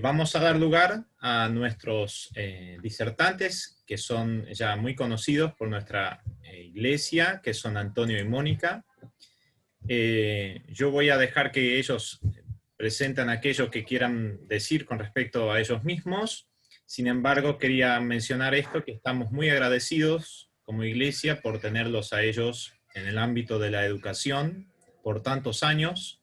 Vamos a dar lugar a nuestros disertantes, que son ya muy conocidos por nuestra iglesia, que son Antonio y Mónica. Yo voy a dejar que ellos presenten aquello que quieran decir con respecto a ellos mismos. Sin embargo, quería mencionar esto, que estamos muy agradecidos como iglesia por tenerlos a ellos en el ámbito de la educación por tantos años.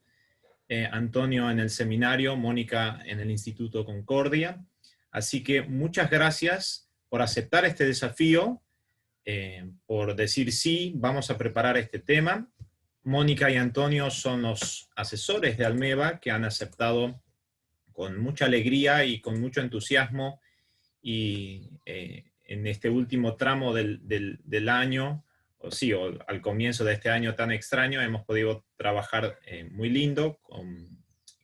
Antonio en el seminario, Mónica en el Instituto Concordia. Así que muchas gracias por aceptar este desafío, por decir sí, vamos a preparar este tema. Mónica y Antonio son los asesores de Almeva que han aceptado con mucha alegría y con mucho entusiasmo, y en este último tramo del año, o al comienzo de este año tan extraño, hemos podido trabajar muy lindo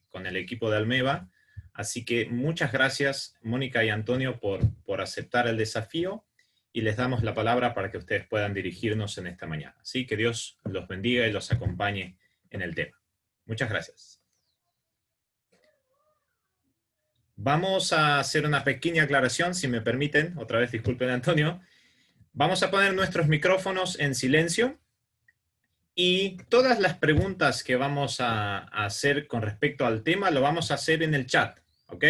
con el equipo de Almeva. Así que muchas gracias, Mónica y Antonio, por aceptar el desafío, y les damos la palabra para que ustedes puedan dirigirnos en esta mañana. Así que Dios los bendiga y los acompañe en el tema. Muchas gracias. Vamos a hacer una pequeña aclaración, si me permiten. Otra vez, disculpen, Antonio. Vamos a poner nuestros micrófonos en silencio, y todas las preguntas que vamos a hacer con respecto al tema lo vamos a hacer en el chat, ¿ok?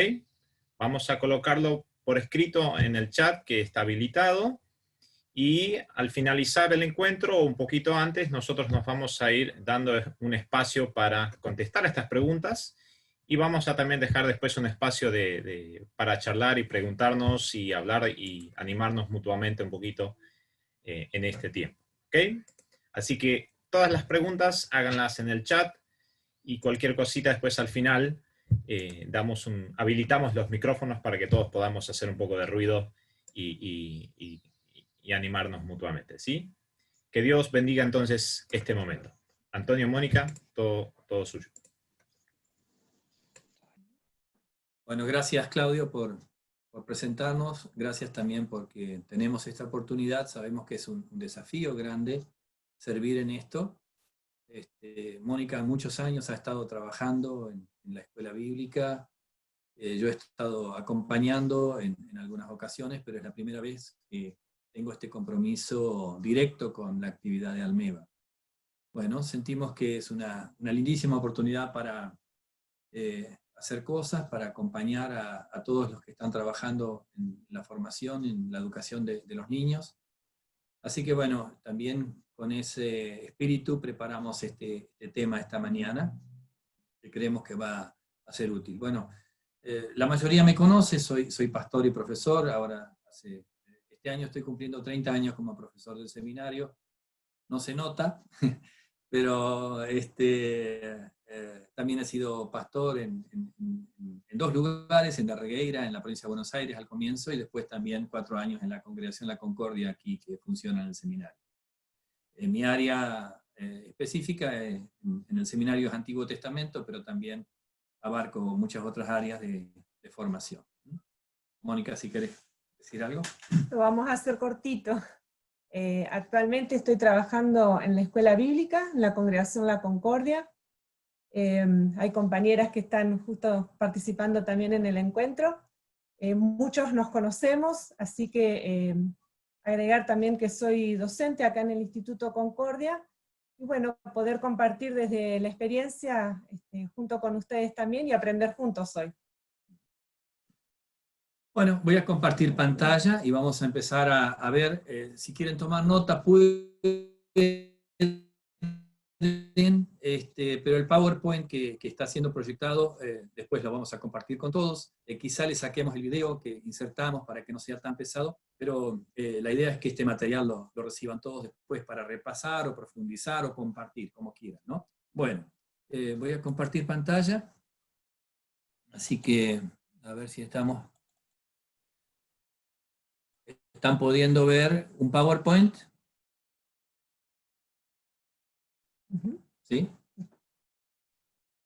Vamos a colocarlo por escrito en el chat que está habilitado, y al finalizar el encuentro o un poquito antes, nosotros nos vamos a ir dando un espacio para contestar a estas preguntas, y vamos a también dejar después un espacio para charlar y preguntarnos y hablar y animarnos mutuamente un poquito en este tiempo, ¿ok? Así que todas las preguntas háganlas en el chat, y cualquier cosita después al final habilitamos los micrófonos para que todos podamos hacer un poco de ruido y animarnos mutuamente, ¿sí? Que Dios bendiga entonces este momento. Antonio, Mónica, todo suyo. Bueno, gracias Claudio por presentarnos, gracias también porque tenemos esta oportunidad, sabemos que es un desafío grande servir en esto. Mónica muchos años ha estado trabajando en la escuela bíblica, yo he estado acompañando en algunas ocasiones, pero es la primera vez que tengo este compromiso directo con la actividad de Almeva. Bueno, sentimos que es una lindísima oportunidad para hacer cosas, para acompañar a todos los que están trabajando en la formación, en la educación de los niños. Así que bueno, también con ese espíritu preparamos este tema esta mañana, que creemos que va a ser útil. Bueno, la mayoría me conoce, soy pastor y profesor, ahora este año estoy cumpliendo 30 años como profesor del seminario, no se nota, pero también he sido pastor en 2 lugares, en La Regueira, en la provincia de Buenos Aires al comienzo, y después también 4 años en la Congregación La Concordia aquí, que funciona en el seminario. En mi área específica, en el seminario es Antiguo Testamento, pero también abarco muchas otras áreas de formación. Mónica, si querés decir algo. Lo vamos a hacer cortito. Actualmente estoy trabajando en la escuela bíblica, en la Congregación La Concordia. Hay compañeras que están justo participando también en el encuentro. Muchos nos conocemos, así que agregar también que soy docente acá en el Instituto Concordia, y bueno, poder compartir desde la experiencia junto con ustedes también y aprender juntos hoy. Bueno, voy a compartir pantalla y vamos a empezar a ver, si quieren tomar nota pueden, pero el PowerPoint que está siendo proyectado, después lo vamos a compartir con todos. Quizá le saquemos el video que insertamos para que no sea tan pesado, pero la idea es que este material lo reciban todos después para repasar o profundizar o compartir, como quieran, ¿no? Bueno, voy a compartir pantalla, así que a ver si están pudiendo ver un PowerPoint. ¿Sí?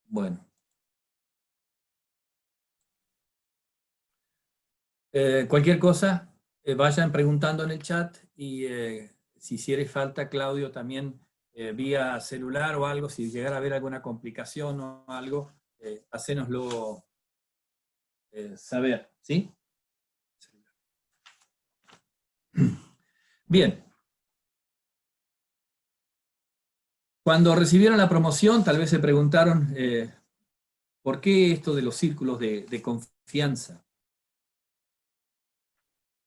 Bueno. Cualquier cosa, vayan preguntando en el chat, y si hiciera falta, Claudio, también vía celular o algo, si llegara a haber alguna complicación o algo, hacénoslo saber, ¿sí? Bien. Cuando recibieron la promoción, tal vez se preguntaron ¿por qué esto de los círculos de confianza?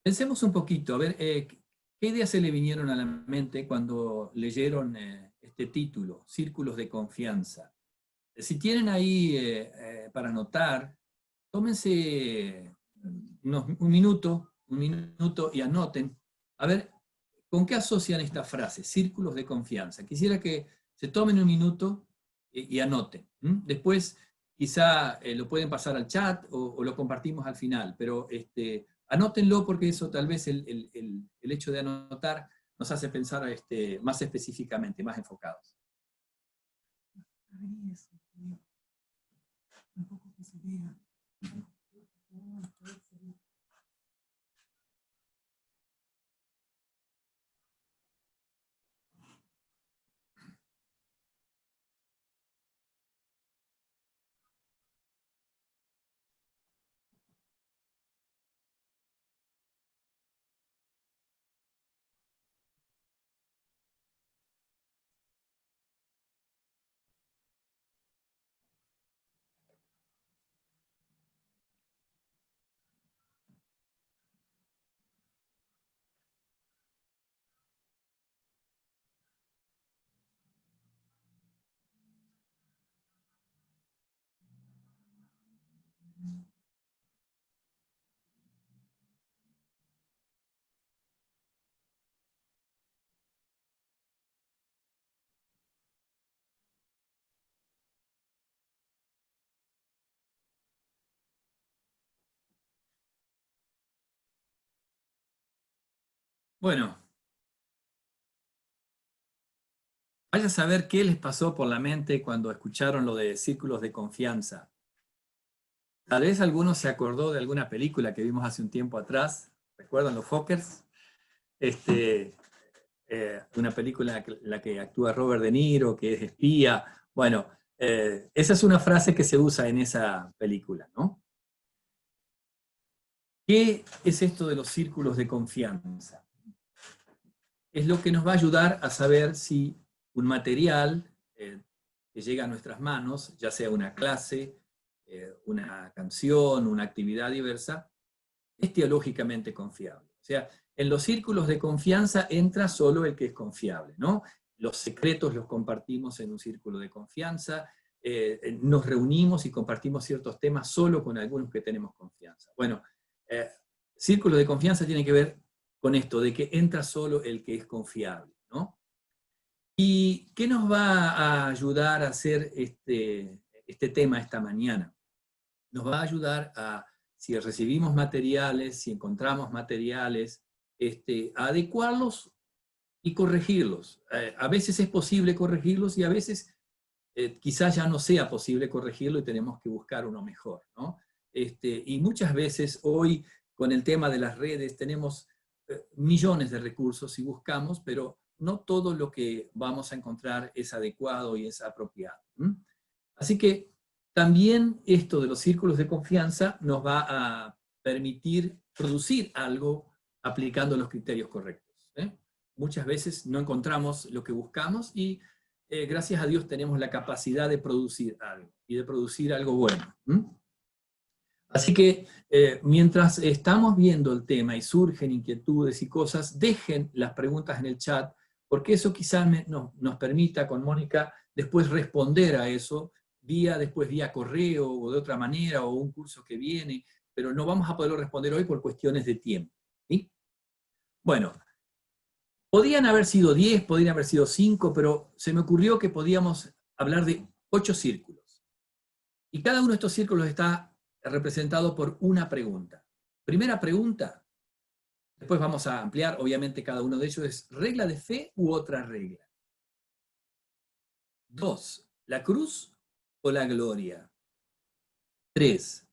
Pensemos un poquito, a ver, ¿qué ideas se le vinieron a la mente cuando leyeron este título, Círculos de Confianza? Si tienen ahí para anotar, tómense un minuto y anoten. A ver, ¿con qué asocian esta frase? Círculos de confianza. Quisiera que se tomen un minuto y anoten. Después quizá lo pueden pasar al chat o lo compartimos al final, pero anótenlo porque eso tal vez el hecho de anotar nos hace pensar más específicamente, más enfocados. Bueno, vaya a saber qué les pasó por la mente cuando escucharon lo de círculos de confianza. Tal vez alguno se acordó de alguna película que vimos hace un tiempo atrás. ¿Recuerdan los Fockers? Una película en la que actúa Robert De Niro, que es espía. Bueno, esa es una frase que se usa en esa película, ¿no? ¿Qué es esto de los círculos de confianza? Es lo que nos va a ayudar a saber si un material que llega a nuestras manos, ya sea una clase, una canción, una actividad diversa, es teológicamente confiable. O sea, en los círculos de confianza entra solo el que es confiable, ¿no? Los secretos los compartimos en un círculo de confianza, nos reunimos y compartimos ciertos temas solo con algunos que tenemos confianza. Bueno, círculo de confianza tiene que ver con esto, de que entra solo el que es confiable, ¿no? ¿Y qué nos va a ayudar a hacer este tema esta mañana? Nos va a ayudar a, si recibimos materiales, si encontramos materiales, a adecuarlos y corregirlos. A veces es posible corregirlos y a veces quizás ya no sea posible corregirlo y tenemos que buscar uno mejor, ¿no? Y muchas veces hoy con el tema de las redes tenemos millones de recursos y buscamos, pero no todo lo que vamos a encontrar es adecuado y es apropiado. Así que también esto de los círculos de confianza nos va a permitir producir algo aplicando los criterios correctos. Muchas veces no encontramos lo que buscamos y gracias a Dios tenemos la capacidad de producir algo y de producir algo bueno. Así que mientras estamos viendo el tema y surgen inquietudes y cosas, dejen las preguntas en el chat, porque eso quizás nos permita con Mónica después responder a eso, después vía correo o de otra manera, o un curso que viene, pero no vamos a poderlo responder hoy por cuestiones de tiempo. ¿Sí? Bueno, podían haber sido 10, podrían haber sido 5, pero se me ocurrió que podíamos hablar de 8 círculos. Y cada uno de estos círculos está representado por una pregunta. Primera pregunta, después vamos a ampliar, obviamente cada uno de ellos es regla de fe u otra regla. 2, la cruz o la gloria. 3,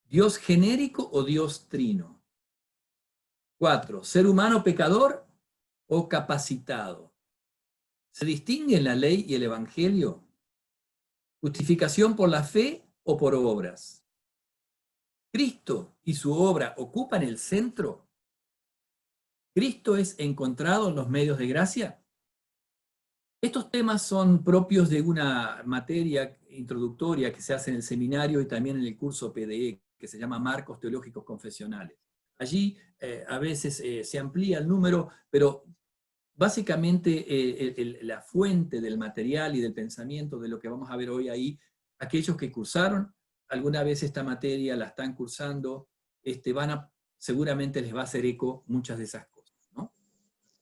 Dios genérico o Dios trino. 4, ser humano pecador o capacitado. ¿Se distinguen la ley y el evangelio? ¿Justificación por la fe o por obras? Cristo y su obra ocupan el centro. ¿Cristo es encontrado en los medios de gracia? Estos temas son propios de una materia introductoria que se hace en el seminario y también en el curso PDE, que se llama Marcos Teológicos Confesionales. Allí a veces se amplía el número, pero básicamente la fuente del material y del pensamiento de lo que vamos a ver hoy ahí, aquellos que cursaron alguna vez esta materia, la están cursando, seguramente les va a hacer eco muchas de esas cosas, ¿no?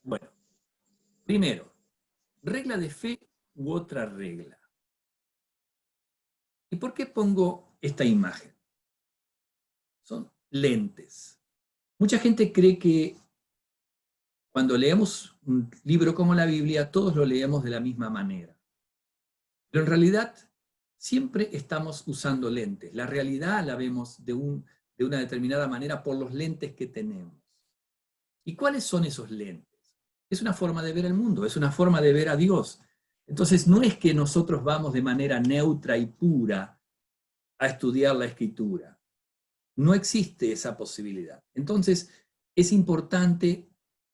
Bueno, primero, regla de fe u otra regla. ¿Y por qué pongo esta imagen? Son lentes. Mucha gente cree que cuando leemos un libro como la Biblia, todos lo leemos de la misma manera. Pero en realidad, siempre estamos usando lentes. La realidad la vemos de una determinada manera por los lentes que tenemos. ¿Y cuáles son esos lentes? Es una forma de ver el mundo, es una forma de ver a Dios. Entonces, no es que nosotros vamos de manera neutra y pura a estudiar la Escritura. No existe esa posibilidad. Entonces, es importante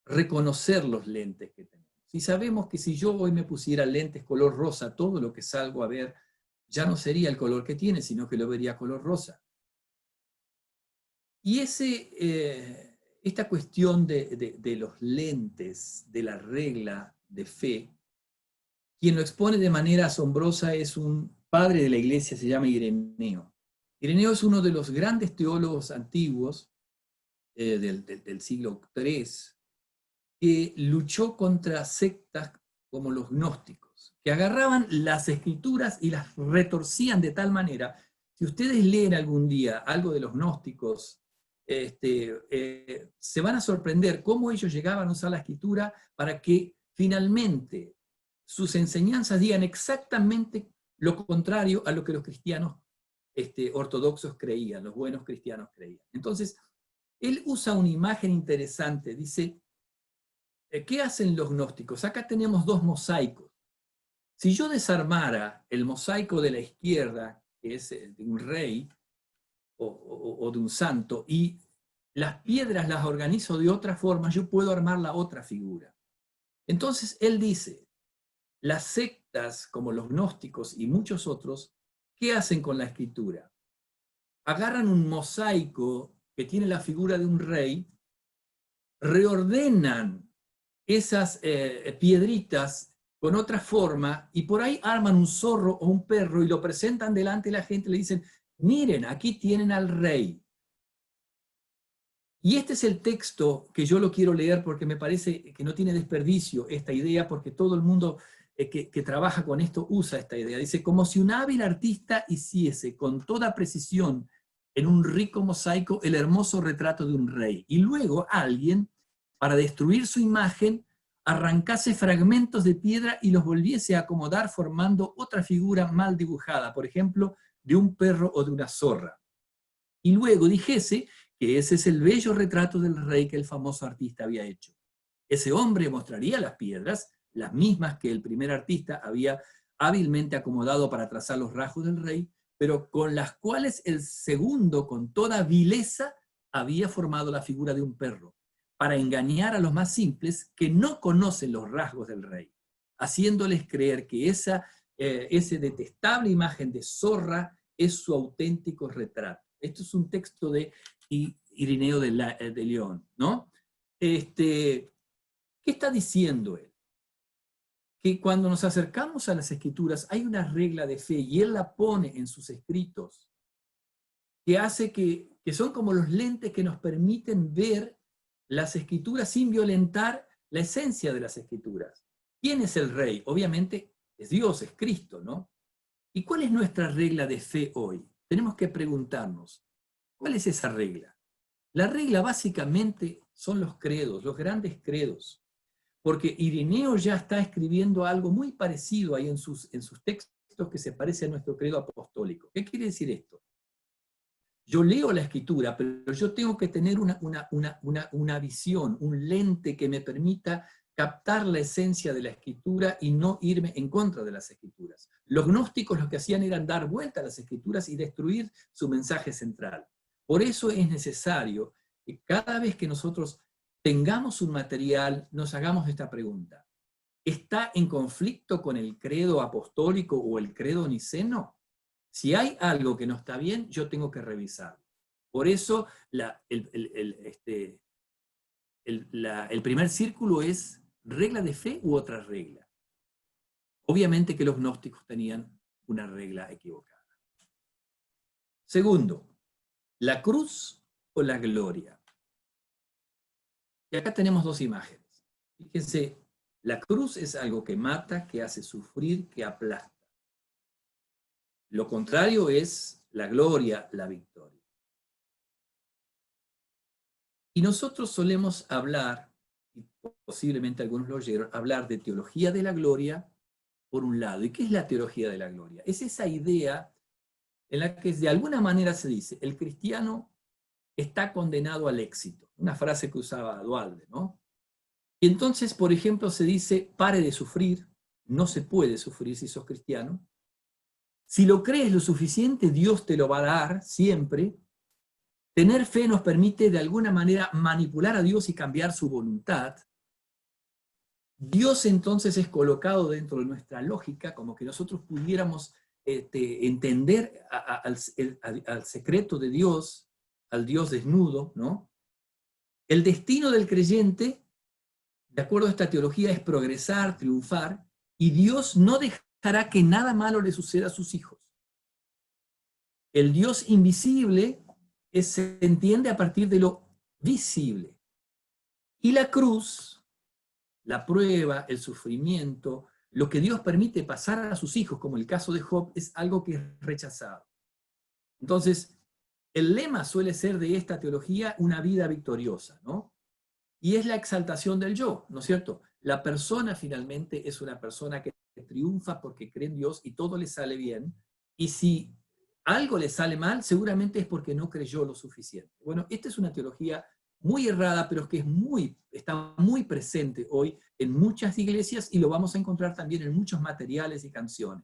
reconocer los lentes que tenemos. Y sabemos que si yo hoy me pusiera lentes color rosa, todo lo que salgo a ver ya no sería el color que tiene, sino que lo vería color rosa. Y esta cuestión de los lentes, de la regla de fe, quien lo expone de manera asombrosa es un padre de la iglesia, se llama Ireneo. Ireneo es uno de los grandes teólogos antiguos del siglo III, que luchó contra sectas como los gnósticos, que agarraban las escrituras y las retorcían de tal manera, si ustedes leen algún día algo de los gnósticos, se van a sorprender cómo ellos llegaban a usar la escritura para que finalmente sus enseñanzas digan exactamente lo contrario a lo que los cristianos ortodoxos creían, los buenos cristianos creían. Entonces, él usa una imagen interesante, dice, ¿qué hacen los gnósticos? Acá tenemos dos mosaicos. Si yo desarmara el mosaico de la izquierda, que es de un rey o de un santo, y las piedras las organizo de otra forma, yo puedo armar la otra figura. Entonces él dice, las sectas como los gnósticos y muchos otros, ¿qué hacen con la escritura? Agarran un mosaico que tiene la figura de un rey, reordenan esas piedritas con otra forma y por ahí arman un zorro o un perro y lo presentan delante de la gente y le dicen, miren, aquí tienen al rey. Y este es el texto que yo lo quiero leer porque me parece que no tiene desperdicio esta idea, porque todo el mundo que trabaja con esto usa esta idea. Dice, como si un hábil artista hiciese con toda precisión en un rico mosaico el hermoso retrato de un rey. Y luego alguien, para destruir su imagen, arrancase fragmentos de piedra y los volviese a acomodar formando otra figura mal dibujada, por ejemplo, de un perro o de una zorra. Y luego dijese que ese es el bello retrato del rey que el famoso artista había hecho. Ese hombre mostraría las piedras, las mismas que el primer artista había hábilmente acomodado para trazar los rasgos del rey, pero con las cuales el segundo, con toda vileza, había formado la figura de un perro, para engañar a los más simples que no conocen los rasgos del rey, haciéndoles creer que esa detestable imagen de zorra es su auténtico retrato. Esto es un texto de Ireneo de León, ¿no? ¿Qué está diciendo él? Que cuando nos acercamos a las escrituras hay una regla de fe y él la pone en sus escritos que hace que son como los lentes que nos permiten ver las escrituras sin violentar la esencia de las escrituras. ¿Quién es el rey? Obviamente es Dios, es Cristo, ¿no? ¿Y cuál es nuestra regla de fe hoy? Tenemos que preguntarnos, ¿cuál es esa regla? La regla básicamente son los credos, los grandes credos. Porque Ireneo ya está escribiendo algo muy parecido ahí en sus textos que se parece a nuestro credo apostólico. ¿Qué quiere decir esto? Yo leo la escritura, pero yo tengo que tener una visión, un lente que me permita captar la esencia de la escritura y no irme en contra de las escrituras. Los gnósticos lo que hacían era dar vuelta a las escrituras y destruir su mensaje central. Por eso es necesario que cada vez que nosotros tengamos un material, nos hagamos esta pregunta. ¿Está en conflicto con el credo apostólico o el credo niceno? Si hay algo que no está bien, yo tengo que revisarlo. Por eso el primer círculo es regla de fe u otra regla. Obviamente que los gnósticos tenían una regla equivocada. Segundo, la cruz o la gloria. Y acá tenemos dos imágenes. Fíjense, la cruz es algo que mata, que hace sufrir, que aplasta. Lo contrario es la gloria, la victoria. Y nosotros solemos hablar, y posiblemente algunos lo oyeron, hablar de teología de la gloria por un lado. ¿Y qué es la teología de la gloria? Es esa idea en la que de alguna manera se dice, el cristiano está condenado al éxito. Una frase que usaba Dualde, ¿no? Y entonces, por ejemplo, se dice, pare de sufrir, no se puede sufrir si sos cristiano. Si lo crees lo suficiente, Dios te lo va a dar siempre. Tener fe nos permite de alguna manera manipular a Dios y cambiar su voluntad. Dios entonces es colocado dentro de nuestra lógica, como que nosotros pudiéramos entender al secreto de Dios, al Dios desnudo, ¿no? El destino del creyente, de acuerdo a esta teología, es progresar, triunfar, y Dios no dejará que nada malo le suceda a sus hijos. El Dios invisible se entiende a partir de lo visible. Y la cruz, la prueba, el sufrimiento, lo que Dios permite pasar a sus hijos, como el caso de Job, es algo que es rechazado. Entonces, el lema suele ser de esta teología una vida victoriosa, ¿no? Y es la exaltación del yo, ¿no es cierto? La persona finalmente es una persona que triunfa porque cree en Dios y todo le sale bien. Y si algo le sale mal, seguramente es porque no creyó lo suficiente. Bueno, esta es una teología muy errada, pero que está muy presente hoy en muchas iglesias y lo vamos a encontrar también en muchos materiales y canciones.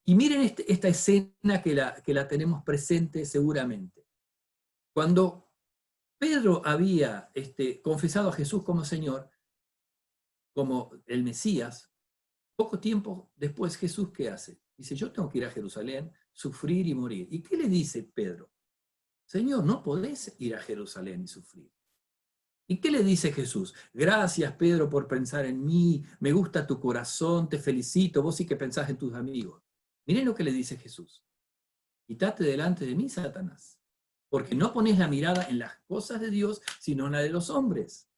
Y miren esta escena que la tenemos presente seguramente. Cuando Pedro había confesado a Jesús como Señor, como el Mesías, poco tiempo después Jesús, ¿qué hace? Dice, yo tengo que ir a Jerusalén, sufrir y morir. ¿Y qué le dice Pedro? Señor, no podés ir a Jerusalén y sufrir. ¿Y qué le dice Jesús? Gracias, Pedro, por pensar en mí, me gusta tu corazón, te felicito, vos sí que pensás en tus amigos. Miren lo que le dice Jesús. Quítate delante de mí, Satanás, porque no pones la mirada en las cosas de Dios, sino en la de los hombres.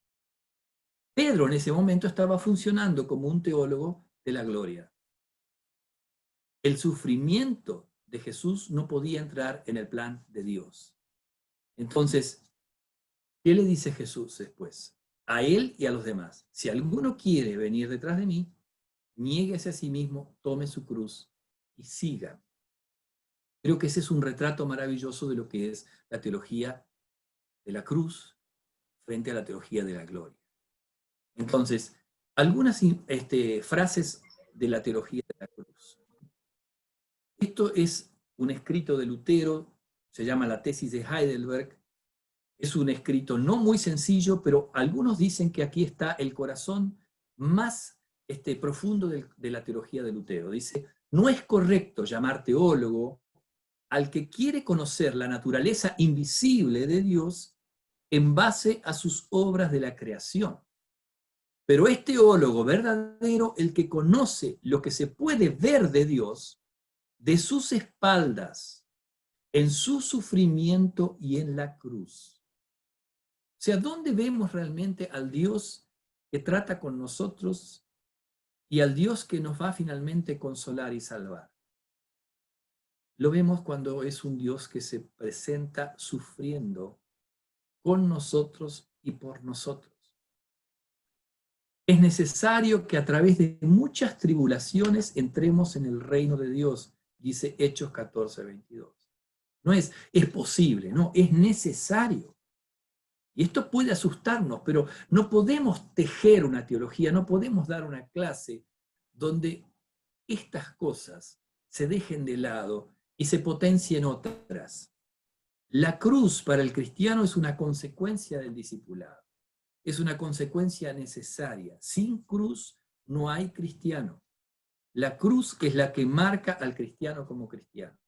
Pedro en ese momento estaba funcionando como un teólogo de la gloria. El sufrimiento de Jesús no podía entrar en el plan de Dios. Entonces, ¿qué le dice Jesús después? A él y a los demás. Si alguno quiere venir detrás de mí, niéguese a sí mismo, tome su cruz y siga. Creo que ese es un retrato maravilloso de lo que es la teología de la cruz frente a la teología de la gloria. Entonces, algunas frases de la teología de la cruz. Esto es un escrito de Lutero, se llama la tesis de Heidelberg. Es un escrito no muy sencillo, pero algunos dicen que aquí está el corazón más profundo de la teología de Lutero. Dice, no es correcto llamar teólogo al que quiere conocer la naturaleza invisible de Dios en base a sus obras de la creación. Pero es teólogo verdadero el que conoce lo que se puede ver de Dios de sus espaldas, en su sufrimiento y en la cruz. O sea, ¿dónde vemos realmente al Dios que trata con nosotros y al Dios que nos va finalmente a consolar y salvar? Lo vemos cuando es un Dios que se presenta sufriendo con nosotros y por nosotros. Es necesario que a través de muchas tribulaciones entremos en el reino de Dios, dice Hechos 14:22. No es posible, no, es necesario. Y esto puede asustarnos, pero no podemos tejer una teología, no podemos dar una clase donde estas cosas se dejen de lado y se potencien otras. La cruz para el cristiano es una consecuencia del discipulado. Es una consecuencia necesaria. Sin cruz no hay cristiano. La cruz que es la que marca al cristiano como cristiano.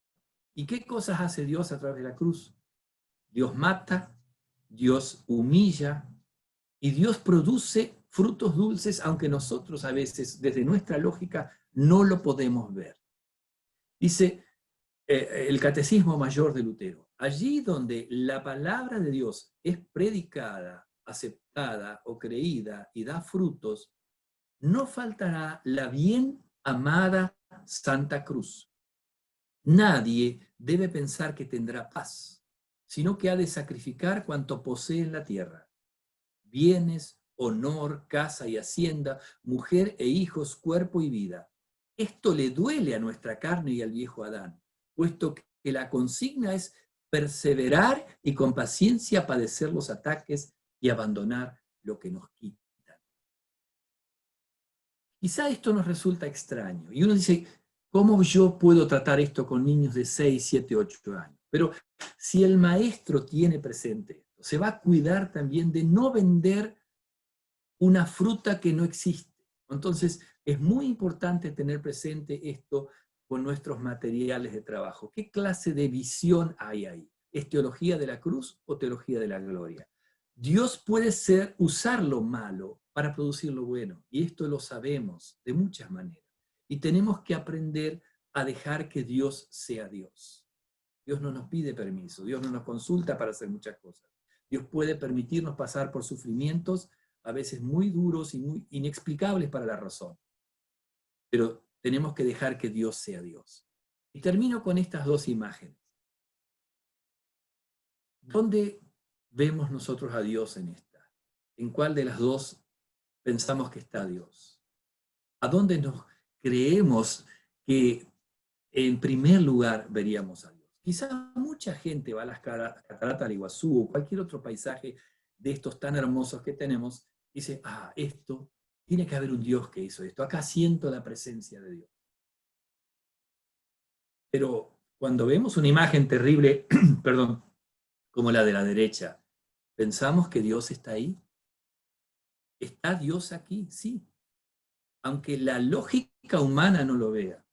¿Y qué cosas hace Dios a través de la cruz? Dios mata, Dios humilla y Dios produce frutos dulces, aunque nosotros a veces, desde nuestra lógica, no lo podemos ver. Dice el Catecismo Mayor de Lutero, allí donde la palabra de Dios es predicada, aceptada o creída y da frutos, no faltará la bien amada Santa Cruz. Nadie debe pensar que tendrá paz, sino que ha de sacrificar cuanto posee en la tierra: bienes, honor, casa y hacienda, mujer e hijos, cuerpo y vida. Esto le duele a nuestra carne y al viejo Adán, puesto que la consigna es perseverar y con paciencia padecer los ataques y abandonar lo que nos quitan. Quizá esto nos resulta extraño, y uno dice, ¿cómo yo puedo tratar esto con niños de 6, 7, 8 años? Pero si el maestro tiene presente esto, se va a cuidar también de no vender una fruta que no existe. Entonces, es muy importante tener presente esto con nuestros materiales de trabajo. ¿Qué clase de visión hay ahí? ¿Es teología de la cruz o teología de la gloria? Dios puede usar lo malo para producir lo bueno, y esto lo sabemos de muchas maneras. Y tenemos que aprender a dejar que Dios sea Dios. Dios no nos pide permiso, Dios no nos consulta para hacer muchas cosas. Dios puede permitirnos pasar por sufrimientos a veces muy duros y muy inexplicables para la razón. Pero tenemos que dejar que Dios sea Dios. Y termino con estas dos imágenes. ¿Dónde vemos nosotros a Dios en esta? ¿En cuál de las dos pensamos que está Dios? ¿A dónde nos creemos que en primer lugar veríamos a Dios? Quizá mucha gente va a las cataratas del Iguazú o cualquier otro paisaje de estos tan hermosos que tenemos, y dice, esto, tiene que haber un Dios que hizo esto. Acá siento la presencia de Dios. Pero cuando vemos una imagen terrible, perdón, como la de la derecha, ¿pensamos que Dios está ahí? ¿Está Dios aquí? Sí. Aunque la lógica humana no lo vea,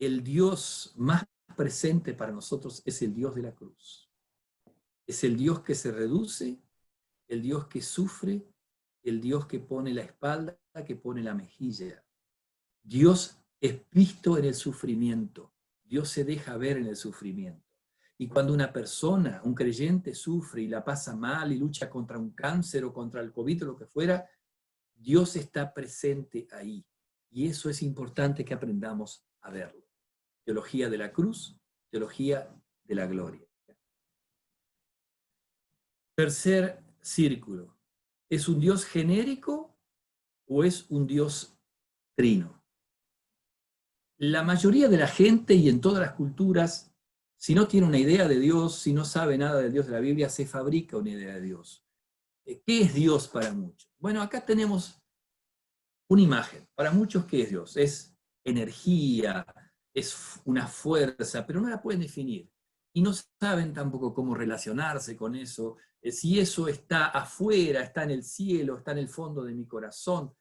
el Dios más presente para nosotros es el Dios de la cruz. Es el Dios que se reduce, el Dios que sufre, el Dios que pone la espalda, que pone la mejilla. Dios es visto en el sufrimiento. Dios se deja ver en el sufrimiento. Y cuando una persona, un creyente, sufre y la pasa mal y lucha contra un cáncer o contra el COVID o lo que fuera, Dios está presente ahí. Y eso es importante que aprendamos a verlo. Teología de la cruz, teología de la gloria. Tercer círculo. ¿Es un Dios genérico o es un Dios trino? La mayoría de la gente y en todas las culturas, si no tiene una idea de Dios, si no sabe nada del Dios de la Biblia, se fabrica una idea de Dios. ¿Qué es Dios para muchos? Bueno, acá tenemos una imagen. Para muchos, ¿qué es Dios? Es energía, es una fuerza, pero no la pueden definir. Y no saben tampoco cómo relacionarse con eso, si eso está afuera, está en el cielo, está en el fondo de mi corazón.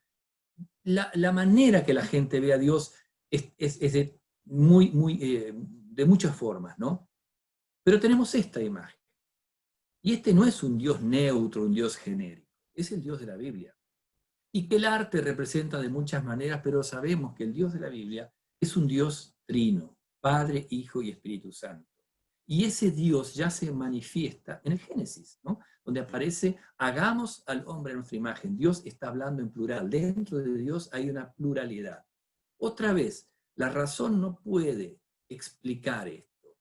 La manera que la gente ve a Dios es de muchas formas, ¿no? Pero tenemos esta imagen. Y este no es un Dios neutro, un Dios genérico, es el Dios de la Biblia. Y que el arte representa de muchas maneras, pero sabemos que el Dios de la Biblia es un Dios trino, Padre, Hijo y Espíritu Santo. Y ese Dios ya se manifiesta en el Génesis, ¿no? Donde aparece, hagamos al hombre a nuestra imagen. Dios está hablando en plural. Dentro de Dios hay una pluralidad. Otra vez, la razón no puede explicar esto.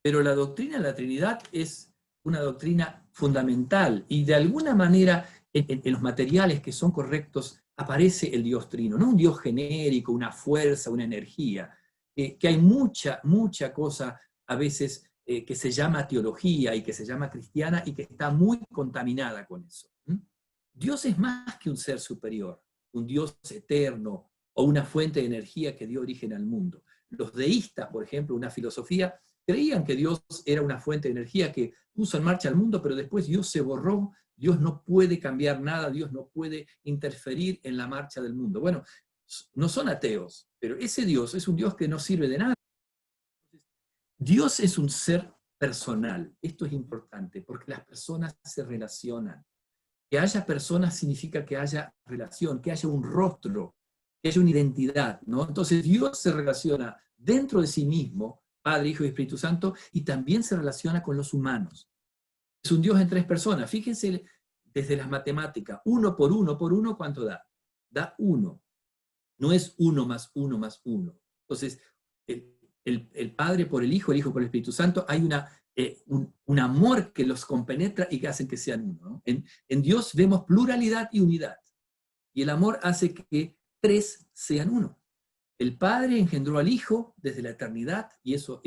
Pero la doctrina de la Trinidad es una doctrina fundamental y de alguna manera en los materiales que son correctos aparece el Dios trino, no un Dios genérico, una fuerza, una energía, que hay mucha cosa a veces que se llama teología y que se llama cristiana y que está muy contaminada con eso. Dios es más que un ser superior, un Dios eterno o una fuente de energía que dio origen al mundo. Los deístas, por ejemplo, una filosofía creían que Dios era una fuente de energía que puso en marcha el mundo, pero después Dios se borró, Dios no puede cambiar nada, Dios no puede interferir en la marcha del mundo. Bueno, no son ateos, pero ese Dios es un Dios que no sirve de nada. Dios es un ser personal. Esto es importante, porque las personas se relacionan. Que haya personas significa que haya relación, que haya un rostro, que haya una identidad, ¿no? Entonces Dios se relaciona dentro de sí mismo, Padre, Hijo y Espíritu Santo, y también se relaciona con los humanos. Es un Dios en tres personas. Fíjense desde las matemáticas, 1 por 1 por 1, ¿cuánto da? Da 1. No es 1 más 1 más 1. Entonces, el Padre por el Hijo por el Espíritu Santo, hay un amor que los compenetra y que hacen que sean uno, ¿no? En Dios vemos pluralidad y unidad. Y el amor hace que tres sean uno. El Padre engendró al Hijo desde la eternidad, y eso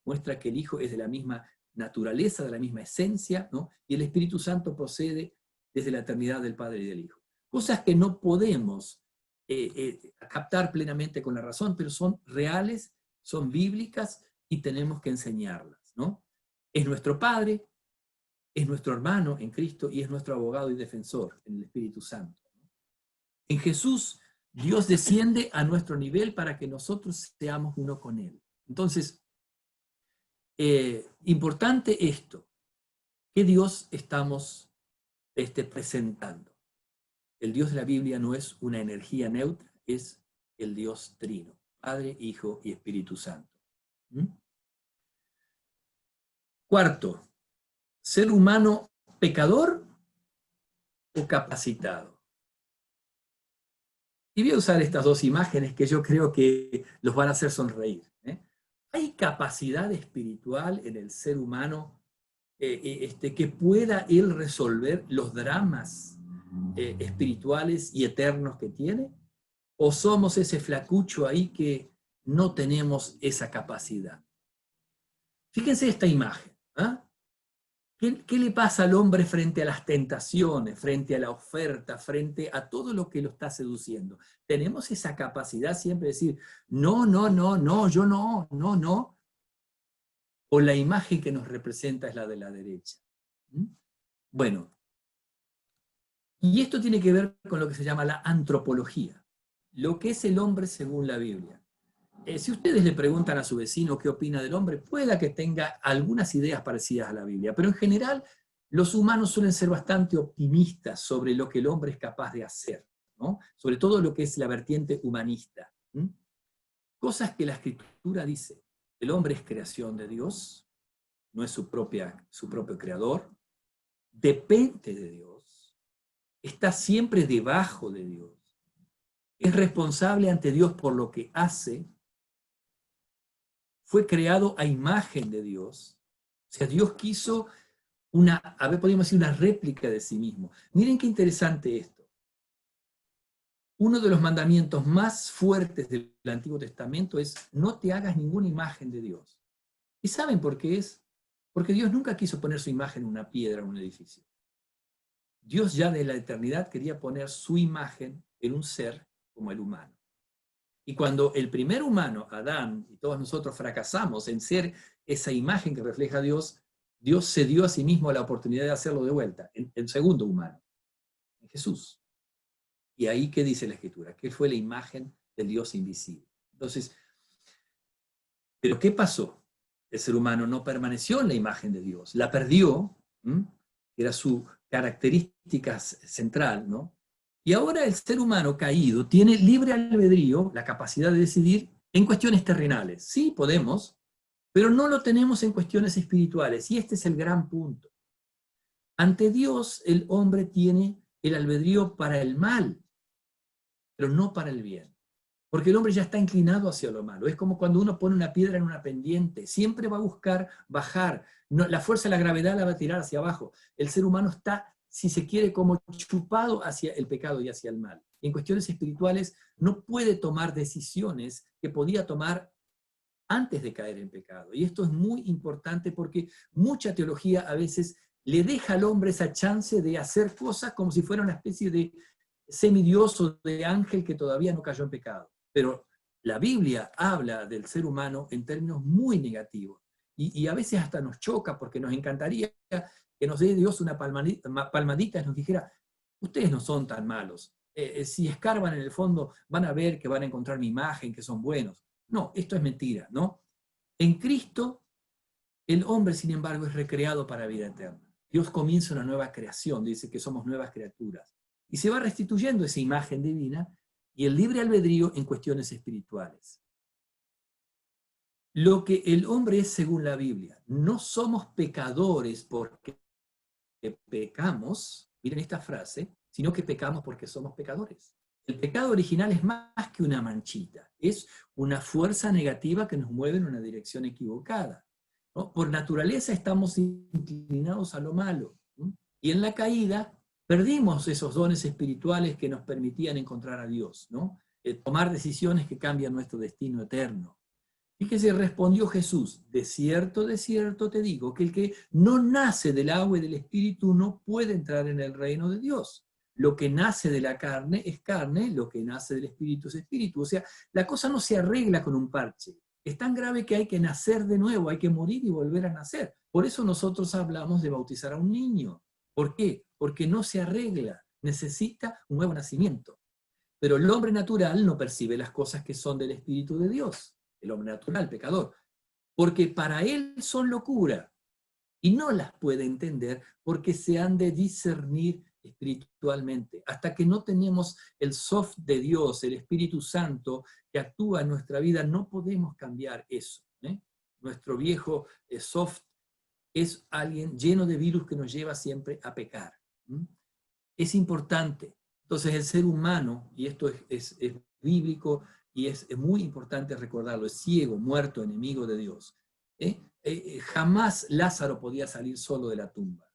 muestra que el Hijo es de la misma naturaleza, de la misma esencia, ¿no? Y el Espíritu Santo procede desde la eternidad del Padre y del Hijo. Cosas que no podemos captar plenamente con la razón, pero son reales, son bíblicas y tenemos que enseñarlas, ¿no? Es nuestro Padre, es nuestro hermano en Cristo y es nuestro abogado y defensor en el Espíritu Santo. En Jesús, Dios desciende a nuestro nivel para que nosotros seamos uno con Él. Entonces, importante esto, ¿qué Dios estamos presentando? El Dios de la Biblia no es una energía neutra, es el Dios trino, Padre, Hijo y Espíritu Santo. Cuarto, ¿ser humano pecador o capacitado? Y voy a usar estas dos imágenes que yo creo que los van a hacer sonreír. ¿Hay capacidad espiritual en el ser humano que pueda él resolver los dramas espirituales y eternos que tiene? ¿O somos ese flacucho ahí que no tenemos esa capacidad? Fíjense esta imagen. ¿Qué le pasa al hombre frente a las tentaciones, frente a la oferta, frente a todo lo que lo está seduciendo? ¿Tenemos esa capacidad siempre de decir, no, no, no, no, yo no, no, no? ¿O la imagen que nos representa es la de la derecha? Bueno, y esto tiene que ver con lo que se llama la antropología, lo que es el hombre según la Biblia. Si ustedes le preguntan a su vecino qué opina del hombre, pueda que tenga algunas ideas parecidas a la Biblia, pero en general los humanos suelen ser bastante optimistas sobre lo que el hombre es capaz de hacer, ¿no? Sobre todo lo que es la vertiente humanista. Cosas que la Escritura dice. El hombre es creación de Dios, no es su propio creador, depende de Dios, está siempre debajo de Dios, es responsable ante Dios por lo que hace, fue creado a imagen de Dios. O sea, Dios quiso podríamos decir, una réplica de sí mismo. Miren qué interesante esto. Uno de los mandamientos más fuertes del Antiguo Testamento es: no te hagas ninguna imagen de Dios. ¿Y saben por qué es? Porque Dios nunca quiso poner su imagen en una piedra o en un edificio. Dios ya de la eternidad quería poner su imagen en un ser como el humano. Y cuando el primer humano, Adán, y todos nosotros fracasamos en ser esa imagen que refleja a Dios, Dios se dio a sí mismo la oportunidad de hacerlo de vuelta, en el segundo humano, en Jesús. Y ahí, ¿qué dice la Escritura? Que él fue la imagen del Dios invisible. Entonces, ¿pero qué pasó? El ser humano no permaneció en la imagen de Dios, la perdió, que era su característica central, ¿no? Y ahora el ser humano caído tiene libre albedrío, la capacidad de decidir en cuestiones terrenales. Sí, podemos, pero no lo tenemos en cuestiones espirituales. Y este es el gran punto. Ante Dios, el hombre tiene el albedrío para el mal, pero no para el bien. Porque el hombre ya está inclinado hacia lo malo. Es como cuando uno pone una piedra en una pendiente. Siempre va a buscar bajar. No, la fuerza de la gravedad la va a tirar hacia abajo. El ser humano está, si se quiere, como chupado hacia el pecado y hacia el mal. En cuestiones espirituales no puede tomar decisiones que podía tomar antes de caer en pecado. Y esto es muy importante porque mucha teología a veces le deja al hombre esa chance de hacer cosas como si fuera una especie de semidios o de ángel que todavía no cayó en pecado. Pero la Biblia habla del ser humano en términos muy negativos. y a veces hasta nos choca porque nos encantaría que nos dé Dios una palmadita y nos dijera, ustedes no son tan malos. Si escarban en el fondo, van a ver que van a encontrar mi imagen, que son buenos. No, esto es mentira, ¿no? En Cristo, el hombre, sin embargo, es recreado para vida eterna. Dios comienza una nueva creación, dice que somos nuevas criaturas. Y se va restituyendo esa imagen divina y el libre albedrío en cuestiones espirituales. Lo que el hombre es según la Biblia, no somos pecadores porque pecamos, miren esta frase, sino que pecamos porque somos pecadores. El pecado original es más que una manchita, es una fuerza negativa que nos mueve en una dirección equivocada, ¿no? Por naturaleza estamos inclinados a lo malo, ¿no? Y en la caída perdimos esos dones espirituales que nos permitían encontrar a Dios, ¿no? Tomar decisiones que cambian nuestro destino eterno. Fíjese, respondió Jesús, de cierto te digo, que el que no nace del agua y del espíritu no puede entrar en el reino de Dios. Lo que nace de la carne es carne, lo que nace del espíritu es espíritu. O sea, la cosa no se arregla con un parche. Es tan grave que hay que nacer de nuevo, hay que morir y volver a nacer. Por eso nosotros hablamos de bautizar a un niño. ¿Por qué? Porque no se arregla, necesita un nuevo nacimiento. Pero el hombre natural no percibe las cosas que son del Espíritu de Dios. El hombre natural, pecador. Porque para él son locura. Y no las puede entender porque se han de discernir espiritualmente. Hasta que no tenemos el soft de Dios, el Espíritu Santo, que actúa en nuestra vida, no podemos cambiar eso, ¿eh? Nuestro viejo soft es alguien lleno de virus que nos lleva siempre a pecar. Es importante. Entonces el ser humano, y esto es bíblico y es muy importante recordarlo, es ciego, muerto, enemigo de Dios. Jamás Lázaro podía salir solo de la tumba.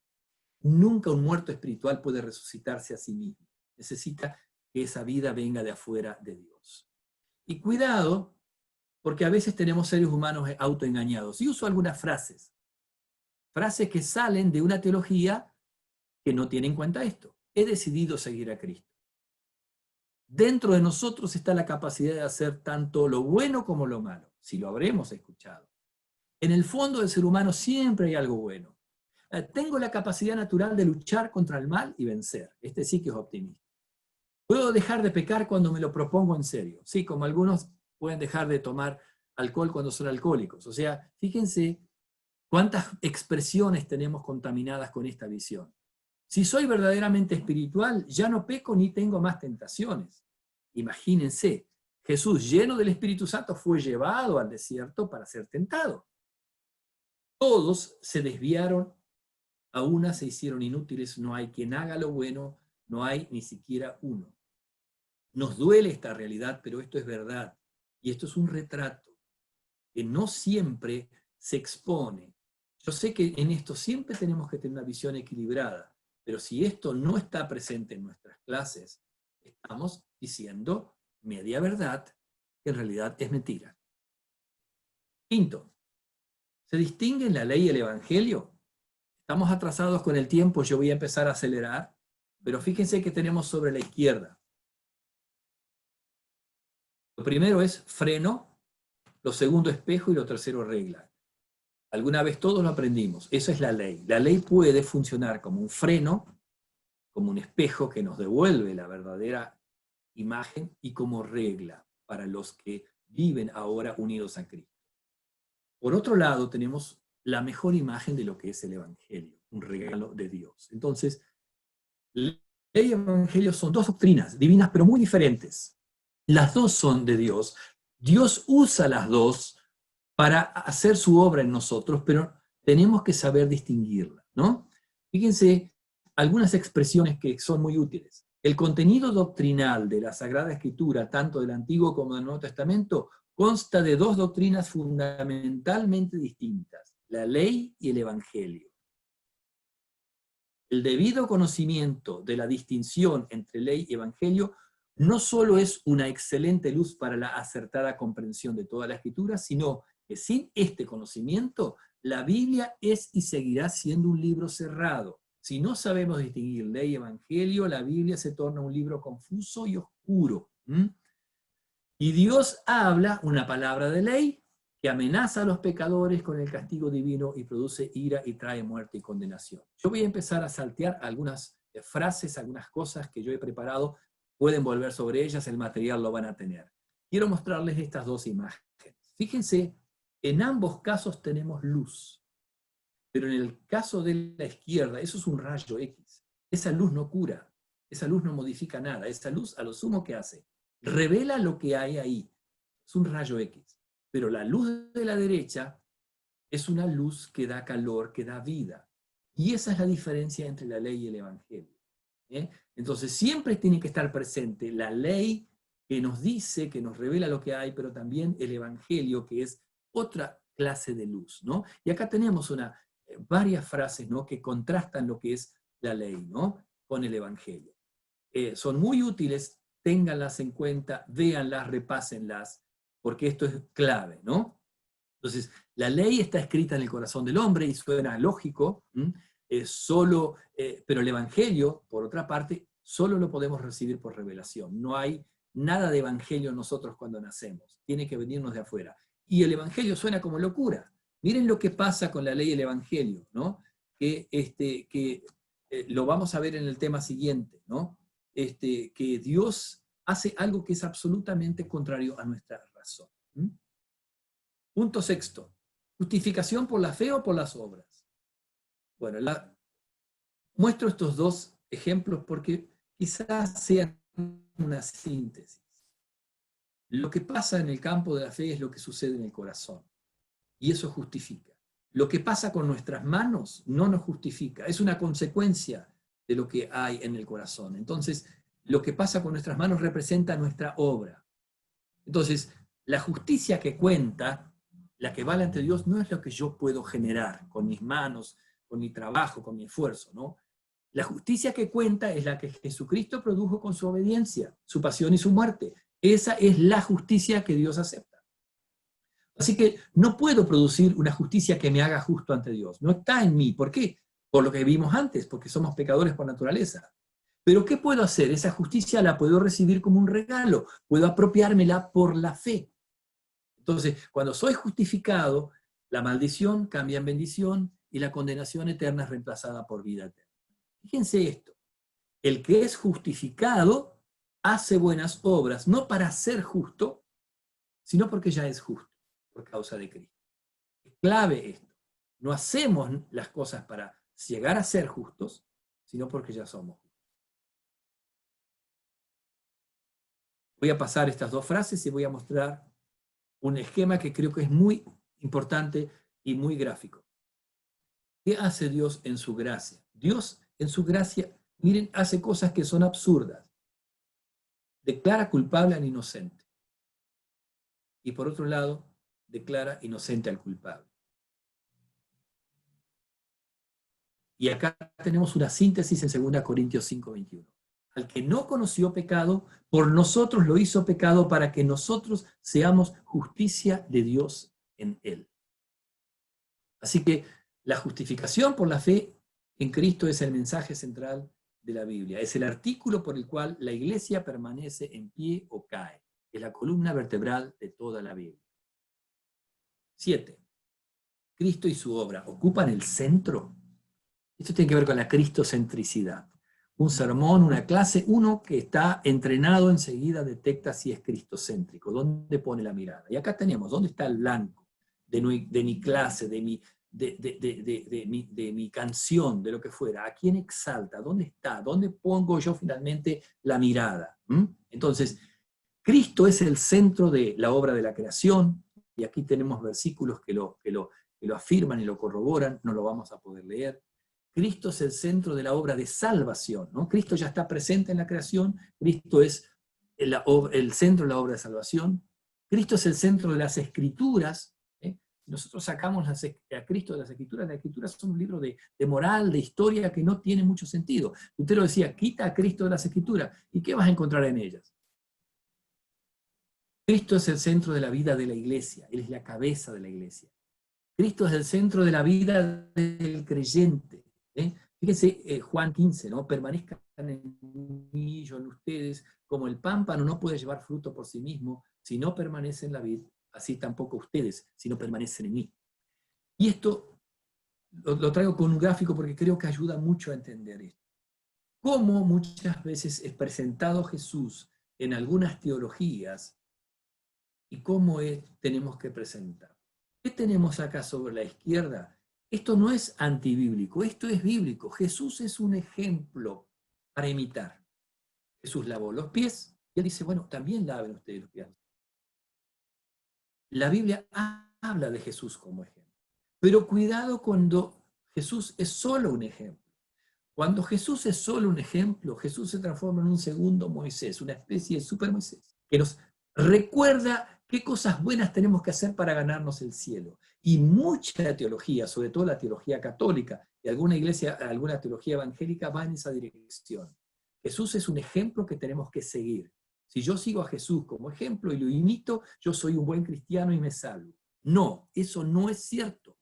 Nunca un muerto espiritual puede resucitarse a sí mismo. Necesita que esa vida venga de afuera de Dios. Y cuidado, porque a veces tenemos seres humanos autoengañados. Y uso algunas frases que salen de una teología que no tiene en cuenta esto. He decidido seguir a Cristo. Dentro de nosotros está la capacidad de hacer tanto lo bueno como lo malo, si lo habremos escuchado. En el fondo del ser humano siempre hay algo bueno. Tengo la capacidad natural de luchar contra el mal y vencer. Este sí que es optimista. Puedo dejar de pecar cuando me lo propongo en serio. Sí, como algunos pueden dejar de tomar alcohol cuando son alcohólicos. O sea, fíjense cuántas expresiones tenemos contaminadas con esta visión. Si soy verdaderamente espiritual, ya no peco ni tengo más tentaciones. Imagínense, Jesús, lleno del Espíritu Santo, fue llevado al desierto para ser tentado. Todos se desviaron, a una se hicieron inútiles, no hay quien haga lo bueno, no hay ni siquiera uno. Nos duele esta realidad, pero esto es verdad. Y esto es un retrato que no siempre se expone. Yo sé que en esto siempre tenemos que tener una visión equilibrada, pero si esto no está presente en nuestras clases, estamos diciendo media verdad, que en realidad es mentira. Quinto, ¿se distinguen la ley y el evangelio? Estamos atrasados con el tiempo, yo voy a empezar a acelerar, pero fíjense que tenemos sobre la izquierda. Lo primero es freno, lo segundo espejo y lo tercero regla. Alguna vez todos lo aprendimos, eso es la ley. La ley puede funcionar como un freno, como un espejo que nos devuelve la verdadera imagen y como regla para los que viven ahora unidos a Cristo. Por otro lado, tenemos la mejor imagen de lo que es el Evangelio, un regalo de Dios. Entonces, ley y Evangelio son dos doctrinas divinas, pero muy diferentes. Las dos son de Dios. Dios usa las dos para hacer su obra en nosotros, pero tenemos que saber distinguirla, ¿no? Fíjense algunas expresiones que son muy útiles. El contenido doctrinal de la Sagrada Escritura, tanto del Antiguo como del Nuevo Testamento, consta de dos doctrinas fundamentalmente distintas, la ley y el Evangelio. El debido conocimiento de la distinción entre ley y Evangelio no solo es una excelente luz para la acertada comprensión de toda la Escritura, sino que sin este conocimiento, la Biblia es y seguirá siendo un libro cerrado. Si no sabemos distinguir ley y evangelio, la Biblia se torna un libro confuso y oscuro. Y Dios habla una palabra de ley que amenaza a los pecadores con el castigo divino y produce ira y trae muerte y condenación. Yo voy a empezar a saltear algunas frases, algunas cosas que yo he preparado, pueden volver sobre ellas, el material lo van a tener. Quiero mostrarles estas dos imágenes. Fíjense, en ambos casos tenemos luz, pero en el caso de la izquierda, eso es un rayo X. Esa luz no cura, esa luz no modifica nada, esa luz a lo sumo que hace, revela lo que hay ahí, es un rayo X. Pero la luz de la derecha es una luz que da calor, que da vida. Y esa es la diferencia entre la ley y el evangelio. Entonces siempre tiene que estar presente la ley que nos dice, que nos revela lo que hay, pero también el evangelio, que es otra clase de luz, ¿no? Y acá tenemos varias frases, ¿no?, que contrastan lo que es la ley, ¿no?, con el evangelio. Son muy útiles, ténganlas en cuenta, véanlas, repásenlas, porque esto es clave, ¿no? Entonces, la ley está escrita en el corazón del hombre y suena lógico, pero el evangelio, por otra parte, solo lo podemos recibir por revelación. No hay nada de evangelio en nosotros cuando nacemos, tiene que venirnos de afuera. Y el evangelio suena como locura. Miren lo que pasa con la ley y el evangelio, ¿no? Que lo vamos a ver en el tema siguiente, ¿no? Que Dios hace algo que es absolutamente contrario a nuestra razón. Punto sexto. ¿Justificación por la fe o por las obras? Bueno, muestro estos dos ejemplos porque quizás sean una síntesis. Lo que pasa en el campo de la fe es lo que sucede en el corazón. Y eso justifica. Lo que pasa con nuestras manos no nos justifica. Es una consecuencia de lo que hay en el corazón. Entonces, lo que pasa con nuestras manos representa nuestra obra. Entonces, la justicia que cuenta, la que vale ante Dios, no es lo que yo puedo generar con mis manos, con mi trabajo, con mi esfuerzo, ¿no? La justicia que cuenta es la que Jesucristo produjo con su obediencia, su pasión y su muerte. Esa es la justicia que Dios acepta. Así que no puedo producir una justicia que me haga justo ante Dios. No está en mí. ¿Por qué? Por lo que vimos antes, porque somos pecadores por naturaleza. Pero ¿qué puedo hacer? Esa justicia la puedo recibir como un regalo. Puedo apropiármela por la fe. Entonces, cuando soy justificado, la maldición cambia en bendición y la condenación eterna es reemplazada por vida eterna. Fíjense esto. El que es justificado hace buenas obras, no para ser justo, sino porque ya es justo, por causa de Cristo. Es clave esto. No hacemos las cosas para llegar a ser justos, sino porque ya somos justos. Voy a pasar estas dos frases y voy a mostrar un esquema que creo que es muy importante y muy gráfico. ¿Qué hace Dios en su gracia? Dios en su gracia, miren, hace cosas que son absurdas. Declara culpable al inocente. Y por otro lado, declara inocente al culpable. Y acá tenemos una síntesis en 2 Corintios 5:21. Al que no conoció pecado, por nosotros lo hizo pecado para que nosotros seamos justicia de Dios en él. Así que la justificación por la fe en Cristo es el mensaje central de la Biblia. Es el artículo por el cual la iglesia permanece en pie o cae. Es la columna vertebral de toda la Biblia. 7. Cristo y su obra ocupan el centro. Esto tiene que ver con la cristocentricidad. Un sermón, una clase, uno que está entrenado enseguida detecta si es cristocéntrico, dónde pone la mirada. Y acá tenemos, ¿dónde está el blanco de mi clase, de mi canción, de lo que fuera? ¿A quién exalta? ¿Dónde está? ¿Dónde pongo yo finalmente la mirada? Entonces, Cristo es el centro de la obra de la creación, y aquí tenemos versículos que lo afirman y lo corroboran, no lo vamos a poder leer. Cristo es el centro de la obra de salvación, ¿no? Cristo ya está presente en la creación, Cristo es el centro de la obra de salvación, Cristo es el centro de las Escrituras. Nosotros sacamos a Cristo de las Escrituras son un libro de moral, de historia que no tiene mucho sentido. Lutero decía, quita a Cristo de las Escrituras, ¿y qué vas a encontrar en ellas? Cristo es el centro de la vida de la iglesia, Él es la cabeza de la iglesia. Cristo es el centro de la vida del creyente. Fíjense Juan 15, ¿no? Permanezcan en mí, yo en ustedes, como el pámpano no puede llevar fruto por sí mismo si no permanece en la vid, así tampoco ustedes, si no permanecen en mí. Y esto lo traigo con un gráfico porque creo que ayuda mucho a entender esto. Cómo muchas veces es presentado Jesús en algunas teologías y cómo tenemos que presentar. ¿Qué tenemos acá sobre la izquierda? Esto no es antibíblico, esto es bíblico. Jesús es un ejemplo para imitar. Jesús lavó los pies y él dice, bueno, también laven ustedes los pies. La Biblia habla de Jesús como ejemplo. Pero cuidado cuando Jesús es solo un ejemplo. Cuando Jesús es solo un ejemplo, Jesús se transforma en un segundo Moisés, una especie de super Moisés, que nos recuerda qué cosas buenas tenemos que hacer para ganarnos el cielo. Y mucha teología, sobre todo la teología católica y alguna iglesia, alguna teología evangélica, va en esa dirección. Jesús es un ejemplo que tenemos que seguir. Si yo sigo a Jesús como ejemplo y lo imito, yo soy un buen cristiano y me salvo. No, eso no es cierto.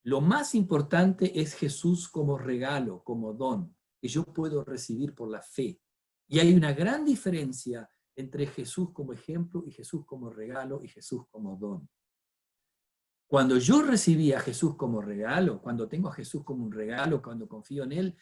Lo más importante es Jesús como regalo, como don, que yo puedo recibir por la fe. Y hay una gran diferencia entre Jesús como ejemplo y Jesús como regalo y Jesús como don. Cuando yo recibí a Jesús como regalo, cuando tengo a Jesús como un regalo, cuando confío en Él,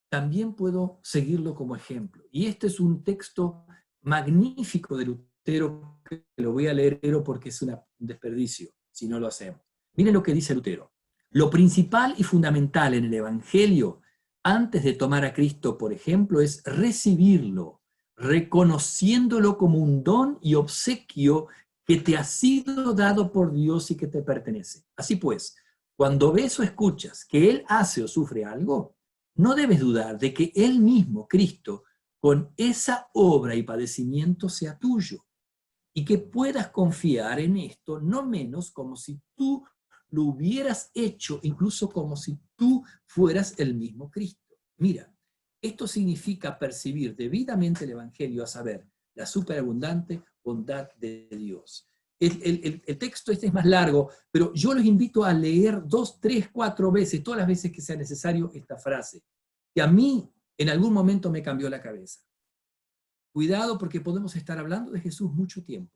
también puedo seguirlo como ejemplo. Y este es un texto magnífico de Lutero, que lo voy a leer porque es un desperdicio si no lo hacemos. Miren lo que dice Lutero. Lo principal y fundamental en el Evangelio, antes de tomar a Cristo, por ejemplo, es recibirlo, reconociéndolo como un don y obsequio que te ha sido dado por Dios y que te pertenece. Así pues, cuando ves o escuchas que Él hace o sufre algo, no debes dudar de que Él mismo, Cristo, con esa obra y padecimiento sea tuyo, y que puedas confiar en esto, no menos como si tú lo hubieras hecho, incluso como si tú fueras el mismo Cristo. Mira, esto significa percibir debidamente el Evangelio, a saber, la superabundante bondad de Dios. El texto este es más largo, pero yo los invito a leer 2, 3, 4 veces, todas las veces que sea necesario, esta frase, que a mí en algún momento me cambió la cabeza. Cuidado porque podemos estar hablando de Jesús mucho tiempo,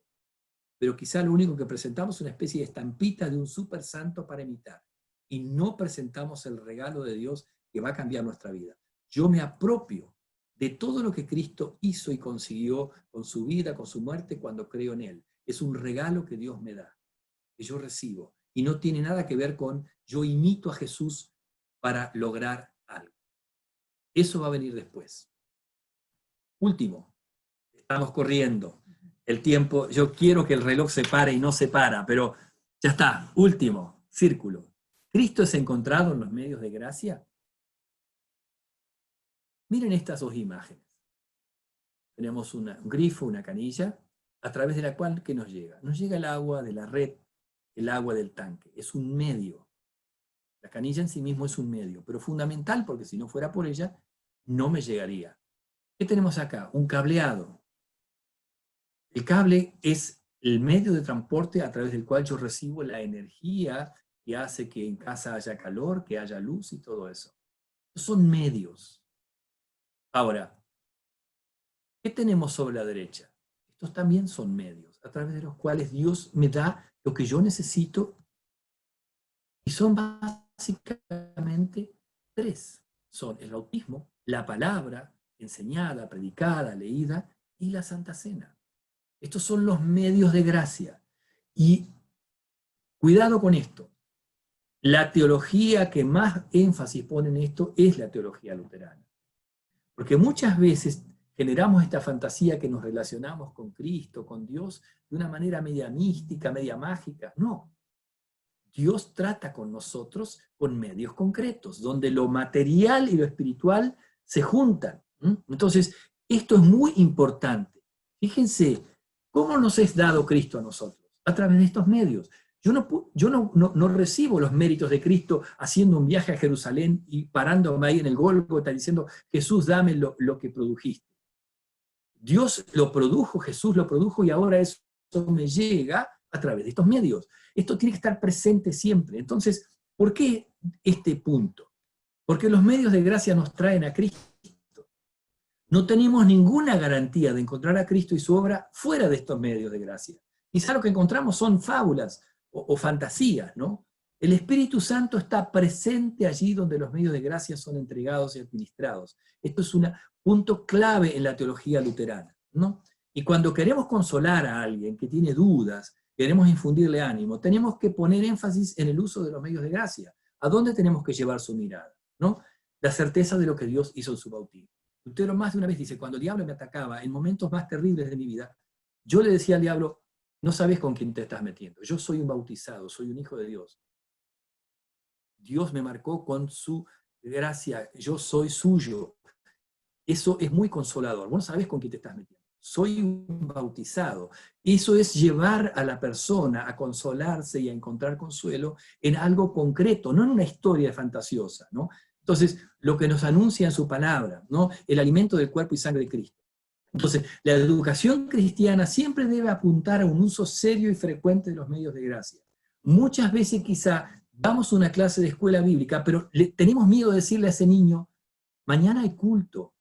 pero quizá lo único que presentamos es una especie de estampita de un super santo para imitar, y no presentamos el regalo de Dios que va a cambiar nuestra vida. Yo me apropio de todo lo que Cristo hizo y consiguió con su vida, con su muerte, cuando creo en Él. Es un regalo que Dios me da, que yo recibo, y no tiene nada que ver con yo imito a Jesús para lograr algo. Eso va a venir después. Último, estamos corriendo. El tiempo, yo quiero que el reloj se pare y no se para, pero ya está, último, círculo. ¿Cristo es encontrado en los medios de gracia? Miren estas dos imágenes. Tenemos un grifo, una canilla, a través de la cual, ¿qué nos llega? Nos llega el agua de la red, el agua del tanque. Es un medio. La canilla en sí mismo es un medio, pero fundamental porque si no fuera por ella, no me llegaría. ¿Qué tenemos acá? Un cableado. El cable es el medio de transporte a través del cual yo recibo la energía que hace que en casa haya calor, que haya luz y todo eso. Son medios. Ahora, ¿qué tenemos sobre la derecha? Estos también son medios, a través de los cuales Dios me da lo que yo necesito, y son básicamente 3. Son el bautismo, la palabra enseñada, predicada, leída, y la Santa Cena. Estos son los medios de gracia. Y cuidado con esto. La teología que más énfasis pone en esto es la teología luterana. Porque muchas veces generamos esta fantasía que nos relacionamos con Cristo, con Dios, de una manera media mística, media mágica. No. Dios trata con nosotros con medios concretos, donde lo material y lo espiritual se juntan. Entonces, esto es muy importante. Fíjense, ¿cómo nos es dado Cristo a nosotros? A través de estos medios. Yo no recibo los méritos de Cristo haciendo un viaje a Jerusalén y parándome ahí en el Gólgota diciendo, Jesús, dame lo que produjiste. Dios lo produjo, Jesús lo produjo, y ahora eso me llega a través de estos medios. Esto tiene que estar presente siempre. Entonces, ¿por qué este punto? Porque los medios de gracia nos traen a Cristo. No tenemos ninguna garantía de encontrar a Cristo y su obra fuera de estos medios de gracia. Quizá lo que encontramos son fábulas o fantasías, ¿no? El Espíritu Santo está presente allí donde los medios de gracia son entregados y administrados. Esto es un punto clave en la teología luterana, ¿no? Y cuando queremos consolar a alguien que tiene dudas, queremos infundirle ánimo, tenemos que poner énfasis en el uso de los medios de gracia. ¿A dónde tenemos que llevar su mirada? ¿No? La certeza de lo que Dios hizo en su bautismo. Lutero más de una vez dice, cuando el diablo me atacaba en momentos más terribles de mi vida, yo le decía al diablo, no sabes con quién te estás metiendo, yo soy un bautizado, soy un hijo de Dios. Dios me marcó con su gracia, yo soy suyo. Eso es muy consolador, vos no sabés con quién te estás metiendo. Soy un bautizado. Eso es llevar a la persona a consolarse y a encontrar consuelo en algo concreto, no en una historia fantasiosa, ¿no? Entonces, lo que nos anuncia en su palabra, ¿no? El alimento del cuerpo y sangre de Cristo. Entonces, la educación cristiana siempre debe apuntar a un uso serio y frecuente de los medios de gracia. Muchas veces quizá damos una clase de escuela bíblica, pero tenemos miedo de decirle a ese niño, mañana hay culto,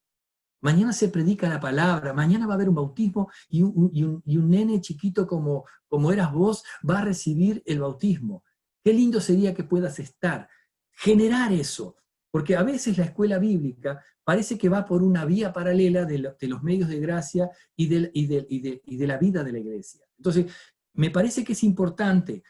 mañana se predica la palabra, mañana va a haber un bautismo y un nene chiquito como eras vos va a recibir el bautismo. Qué lindo sería que puedas estar. Generar eso, porque a veces la escuela bíblica parece que va por una vía paralela de los medios de gracia y de la vida de la iglesia. Entonces, me parece que es importante,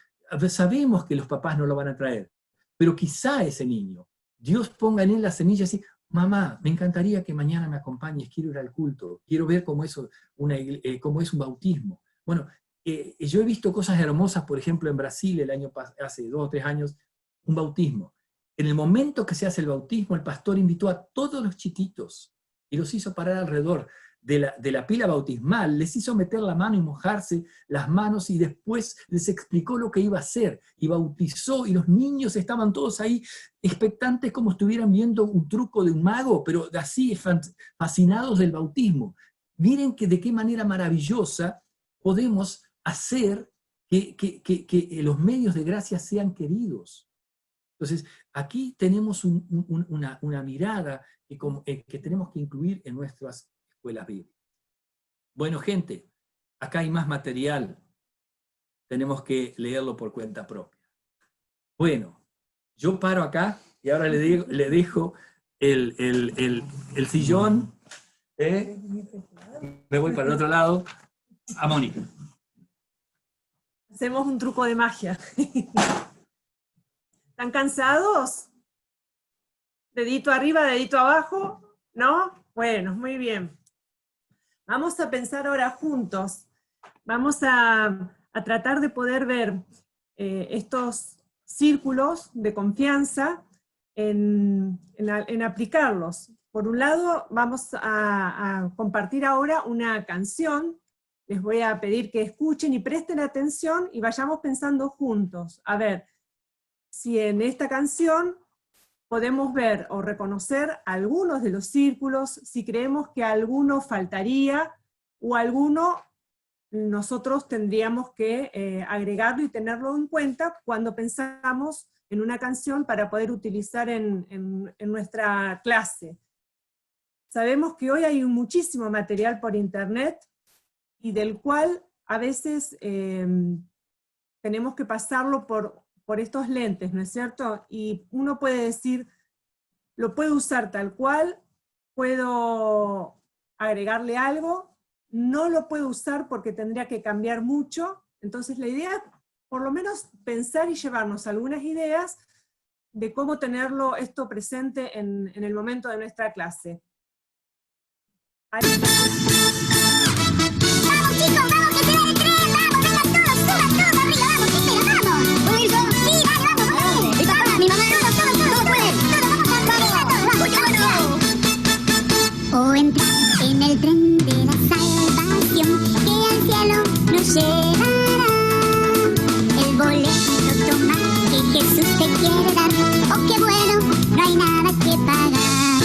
sabemos que los papás no lo van a traer, pero quizá ese niño, Dios ponga en él la semilla así, mamá, me encantaría que mañana me acompañes, quiero ir al culto, quiero ver cómo es un bautismo. Bueno, yo he visto cosas hermosas, por ejemplo, en Brasil, hace 2 o 3 años, un bautismo. En el momento que se hace el bautismo, el pastor invitó a todos los chiquitos y los hizo parar alrededor de la pila bautismal, les hizo meter la mano y mojarse las manos y después les explicó lo que iba a hacer y bautizó, y los niños estaban todos ahí expectantes como estuvieran viendo un truco de un mago, pero así fascinados del bautismo. Miren de qué manera maravillosa podemos hacer que los medios de gracia sean queridos. Entonces, aquí tenemos una mirada que tenemos que incluir en nuestras escuelas bíblicas. Bueno, gente, acá hay más material. Tenemos que leerlo por cuenta propia. Bueno, yo paro acá y ahora le dejo el sillón. Me voy para el otro lado. A Mónica. Hacemos un truco de magia. ¿Están cansados? Dedito arriba, dedito abajo, ¿no? Bueno, muy bien. Vamos a pensar ahora juntos. Vamos a tratar de poder ver estos círculos de confianza en aplicarlos. Por un lado, vamos a compartir ahora una canción. Les voy a pedir que escuchen y presten atención y vayamos pensando juntos. A ver, si en esta canción podemos ver o reconocer algunos de los círculos, si creemos que alguno faltaría, o alguno nosotros tendríamos que agregarlo y tenerlo en cuenta cuando pensamos en una canción para poder utilizar en nuestra clase. Sabemos que hoy hay muchísimo material por internet, y del cual a veces tenemos que pasarlo por estos lentes, ¿no es cierto? Y uno puede decir, lo puedo usar tal cual, puedo agregarle algo, no lo puedo usar porque tendría que cambiar mucho. Entonces la idea es por lo menos pensar y llevarnos algunas ideas de cómo tenerlo esto presente en el momento de nuestra clase. Ahí. ¡Vamos chicos, vamos, que se va el tren! ¡Vamos, vengan todos, suban todos arriba, vamos, chicos, vamos! ¿Puedo ir yo? Sí, dale, vamos, vamos. Mi papá, mi mamá, todos pueden, todos vamos, o entrar en el tren de la salvación, que al cielo nos llevará. El boleto toma, que Jesús te quiere dar, oh qué bueno, no hay nada que pagar.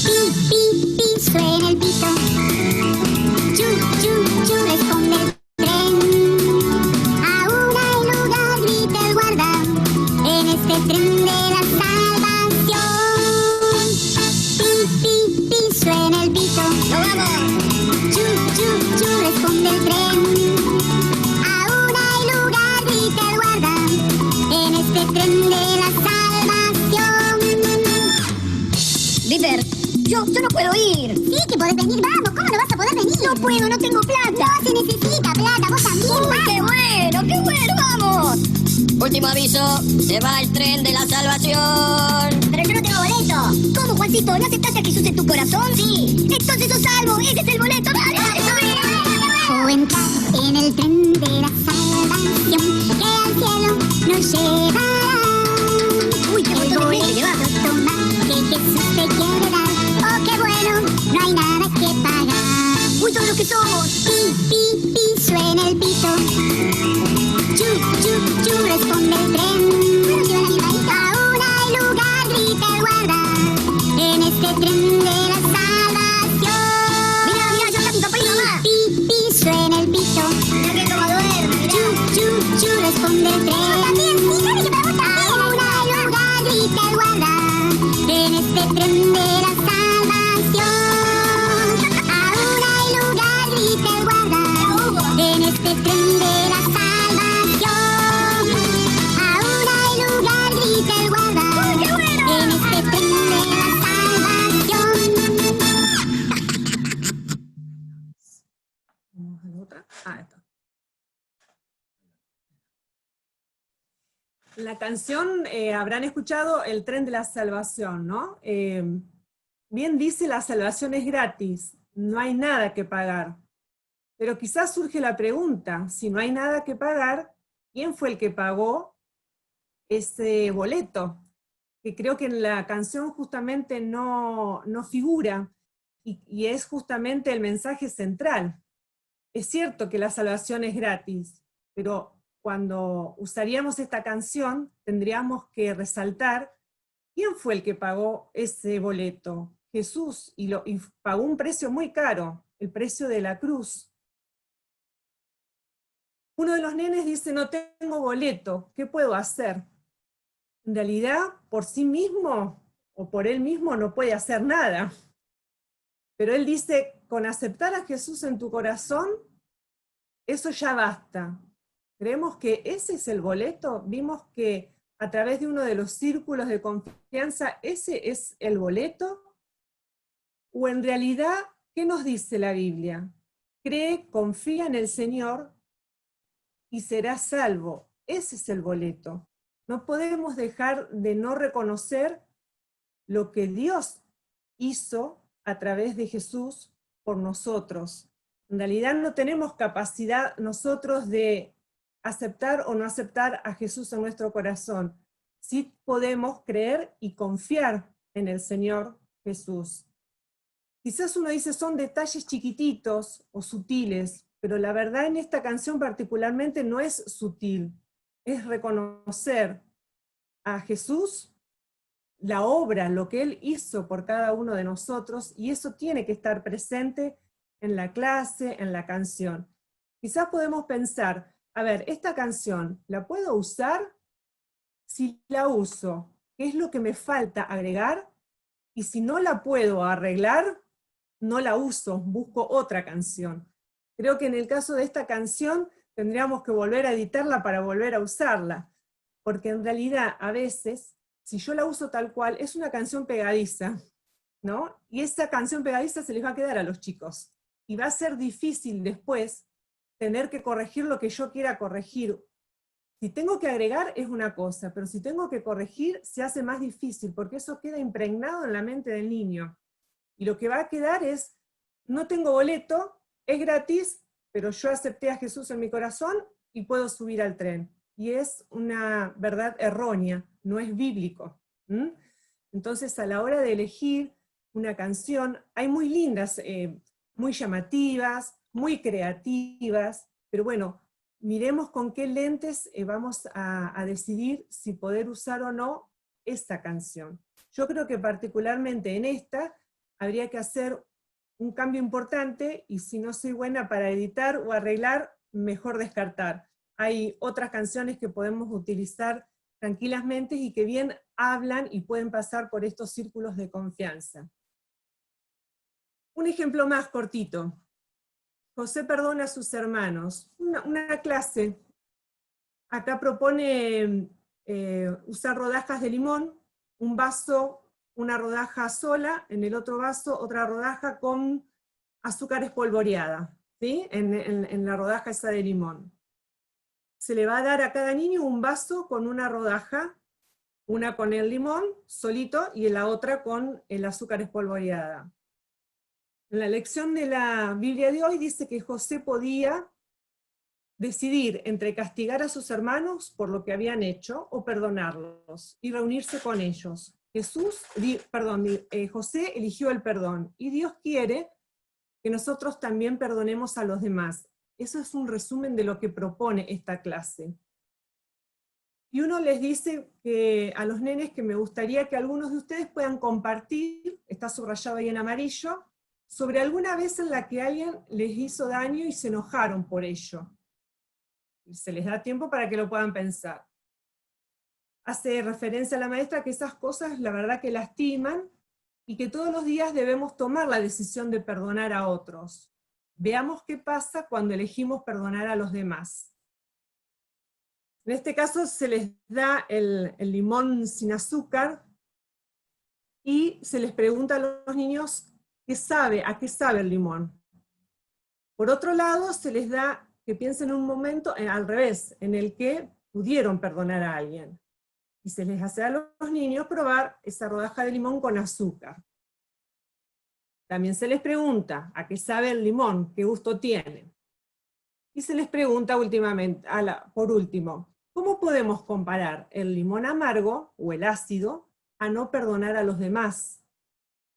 Pi, pi, pi, suena el pito. puedo ir. Sí que podés venir, vamos. ¿Cómo no vas a poder venir? No puedo, no tengo plata. No, se necesita plata, vos también. Uy, qué bueno, vamos. Último aviso, se va el tren de la salvación. Pero yo no tengo boleto. ¿Cómo, Juancito? ¿No aceptaste a Jesús en tu corazón? Sí. Entonces sos salvo, ese es el boleto. Dale, dale, sube. O entrar en el tren de la salvación que al cielo nos llevará. Uy, qué montón de gente llevamos. Que Jesús te quiere dar. Oh, qué bueno, no hay nada que pagar. Uy, todos los que somos. Pi, pi, pi, suena el pito. Chu, chu, chu, responde el tren. Aún hay lugar, grita el guarda, en este tren de la salvación. Mira, mira, ya está mi papá y mamá. Pi, pi, suena el pito. Mira que toma duerme, Chu, mirá. chu, chu, responde el tren. También, sí, claro que me gusta. Aún hay lugar, grita el guarda, en este tren de la salvación. Aún hay lugar, grita el guarda, en este tren de la salvación. Aún hay lugar, grita el guarda, en este tren de la salvación. Vamos a la otra. Esta. La canción habrán escuchado El tren de la salvación, ¿no? Bien dice, la salvación es gratis, no hay nada que pagar. Pero quizás surge la pregunta, si no hay nada que pagar, ¿quién fue el que pagó ese boleto? Que creo que en la canción justamente no figura, y es justamente el mensaje central. Es cierto que la salvación es gratis, pero cuando usaríamos esta canción tendríamos que resaltar quién fue el que pagó ese boleto. Jesús, y pagó un precio muy caro, el precio de la cruz. Uno de los nenes dice, no tengo boleto, ¿qué puedo hacer? En realidad, por sí mismo o por él mismo no puede hacer nada. Pero él dice, con aceptar a Jesús en tu corazón, eso ya basta. Creemos que ese es el boleto. Vimos que a través de uno de los círculos de confianza, ese es el boleto. O en realidad, ¿qué nos dice la Biblia? Cree, confía en el Señor y serás salvo. Ese es el boleto. No podemos dejar de no reconocer lo que Dios hizo a través de Jesús por nosotros. En realidad no tenemos capacidad nosotros de aceptar o no aceptar a Jesús en nuestro corazón. Sí podemos creer y confiar en el Señor Jesús. Quizás uno dice son detalles chiquititos o sutiles, pero la verdad en esta canción particularmente no es sutil, es reconocer a Jesús, la obra, lo que Él hizo por cada uno de nosotros, y eso tiene que estar presente en la clase, en la canción. Quizás podemos pensar, a ver, esta canción, ¿la puedo usar? Si la uso, ¿qué es lo que me falta agregar? Y si no la puedo arreglar, no la uso, busco otra canción. Creo que en el caso de esta canción tendríamos que volver a editarla para volver a usarla, porque en realidad a veces, si yo la uso tal cual, es una canción pegadiza, ¿no? Y esa canción pegadiza se les va a quedar a los chicos, y va a ser difícil después tener que corregir lo que yo quiera corregir. Si tengo que agregar es una cosa, pero si tengo que corregir se hace más difícil, porque eso queda impregnado en la mente del niño. Y lo que va a quedar es, no tengo boleto, es gratis, pero yo acepté a Jesús en mi corazón y puedo subir al tren. Y es una verdad errónea, no es bíblico. Entonces a la hora de elegir una canción, hay muy lindas, muy llamativas, muy creativas, pero bueno, miremos con qué lentes vamos a decidir si poder usar o no esta canción. Yo creo que particularmente en esta habría que hacer un cambio importante, y si no soy buena para editar o arreglar, mejor descartar. Hay otras canciones que podemos utilizar tranquilamente y que bien hablan y pueden pasar por estos círculos de confianza. Un ejemplo más cortito. José perdona a sus hermanos. Una clase. Acá propone usar rodajas de limón, un vaso una rodaja sola, en el otro vaso otra rodaja con azúcar espolvoreada, ¿sí? En la rodaja esa de limón. Se le va a dar a cada niño un vaso con una rodaja, una con el limón solito y la otra con el azúcar espolvoreada. En la lección de la Biblia de hoy dice que José podía decidir entre castigar a sus hermanos por lo que habían hecho o perdonarlos y reunirse con ellos. José eligió el perdón y Dios quiere que nosotros también perdonemos a los demás. Eso es un resumen de lo que propone esta clase. Y uno les dice que a los nenes que me gustaría que algunos de ustedes puedan compartir, está subrayado ahí en amarillo, sobre alguna vez en la que alguien les hizo daño y se enojaron por ello. Se les da tiempo para que lo puedan pensar. Hace referencia a la maestra que esas cosas la verdad que lastiman y que todos los días debemos tomar la decisión de perdonar a otros. Veamos qué pasa cuando elegimos perdonar a los demás. En este caso se les da el limón sin azúcar y se les pregunta a los niños a qué sabe el limón. Por otro lado, se les da que piensen un momento al revés, en el que pudieron perdonar a alguien. Y se les hace a los niños probar esa rodaja de limón con azúcar. También se les pregunta a qué sabe el limón, qué gusto tiene. Y se les pregunta por último, ¿cómo podemos comparar el limón amargo o el ácido a no perdonar a los demás?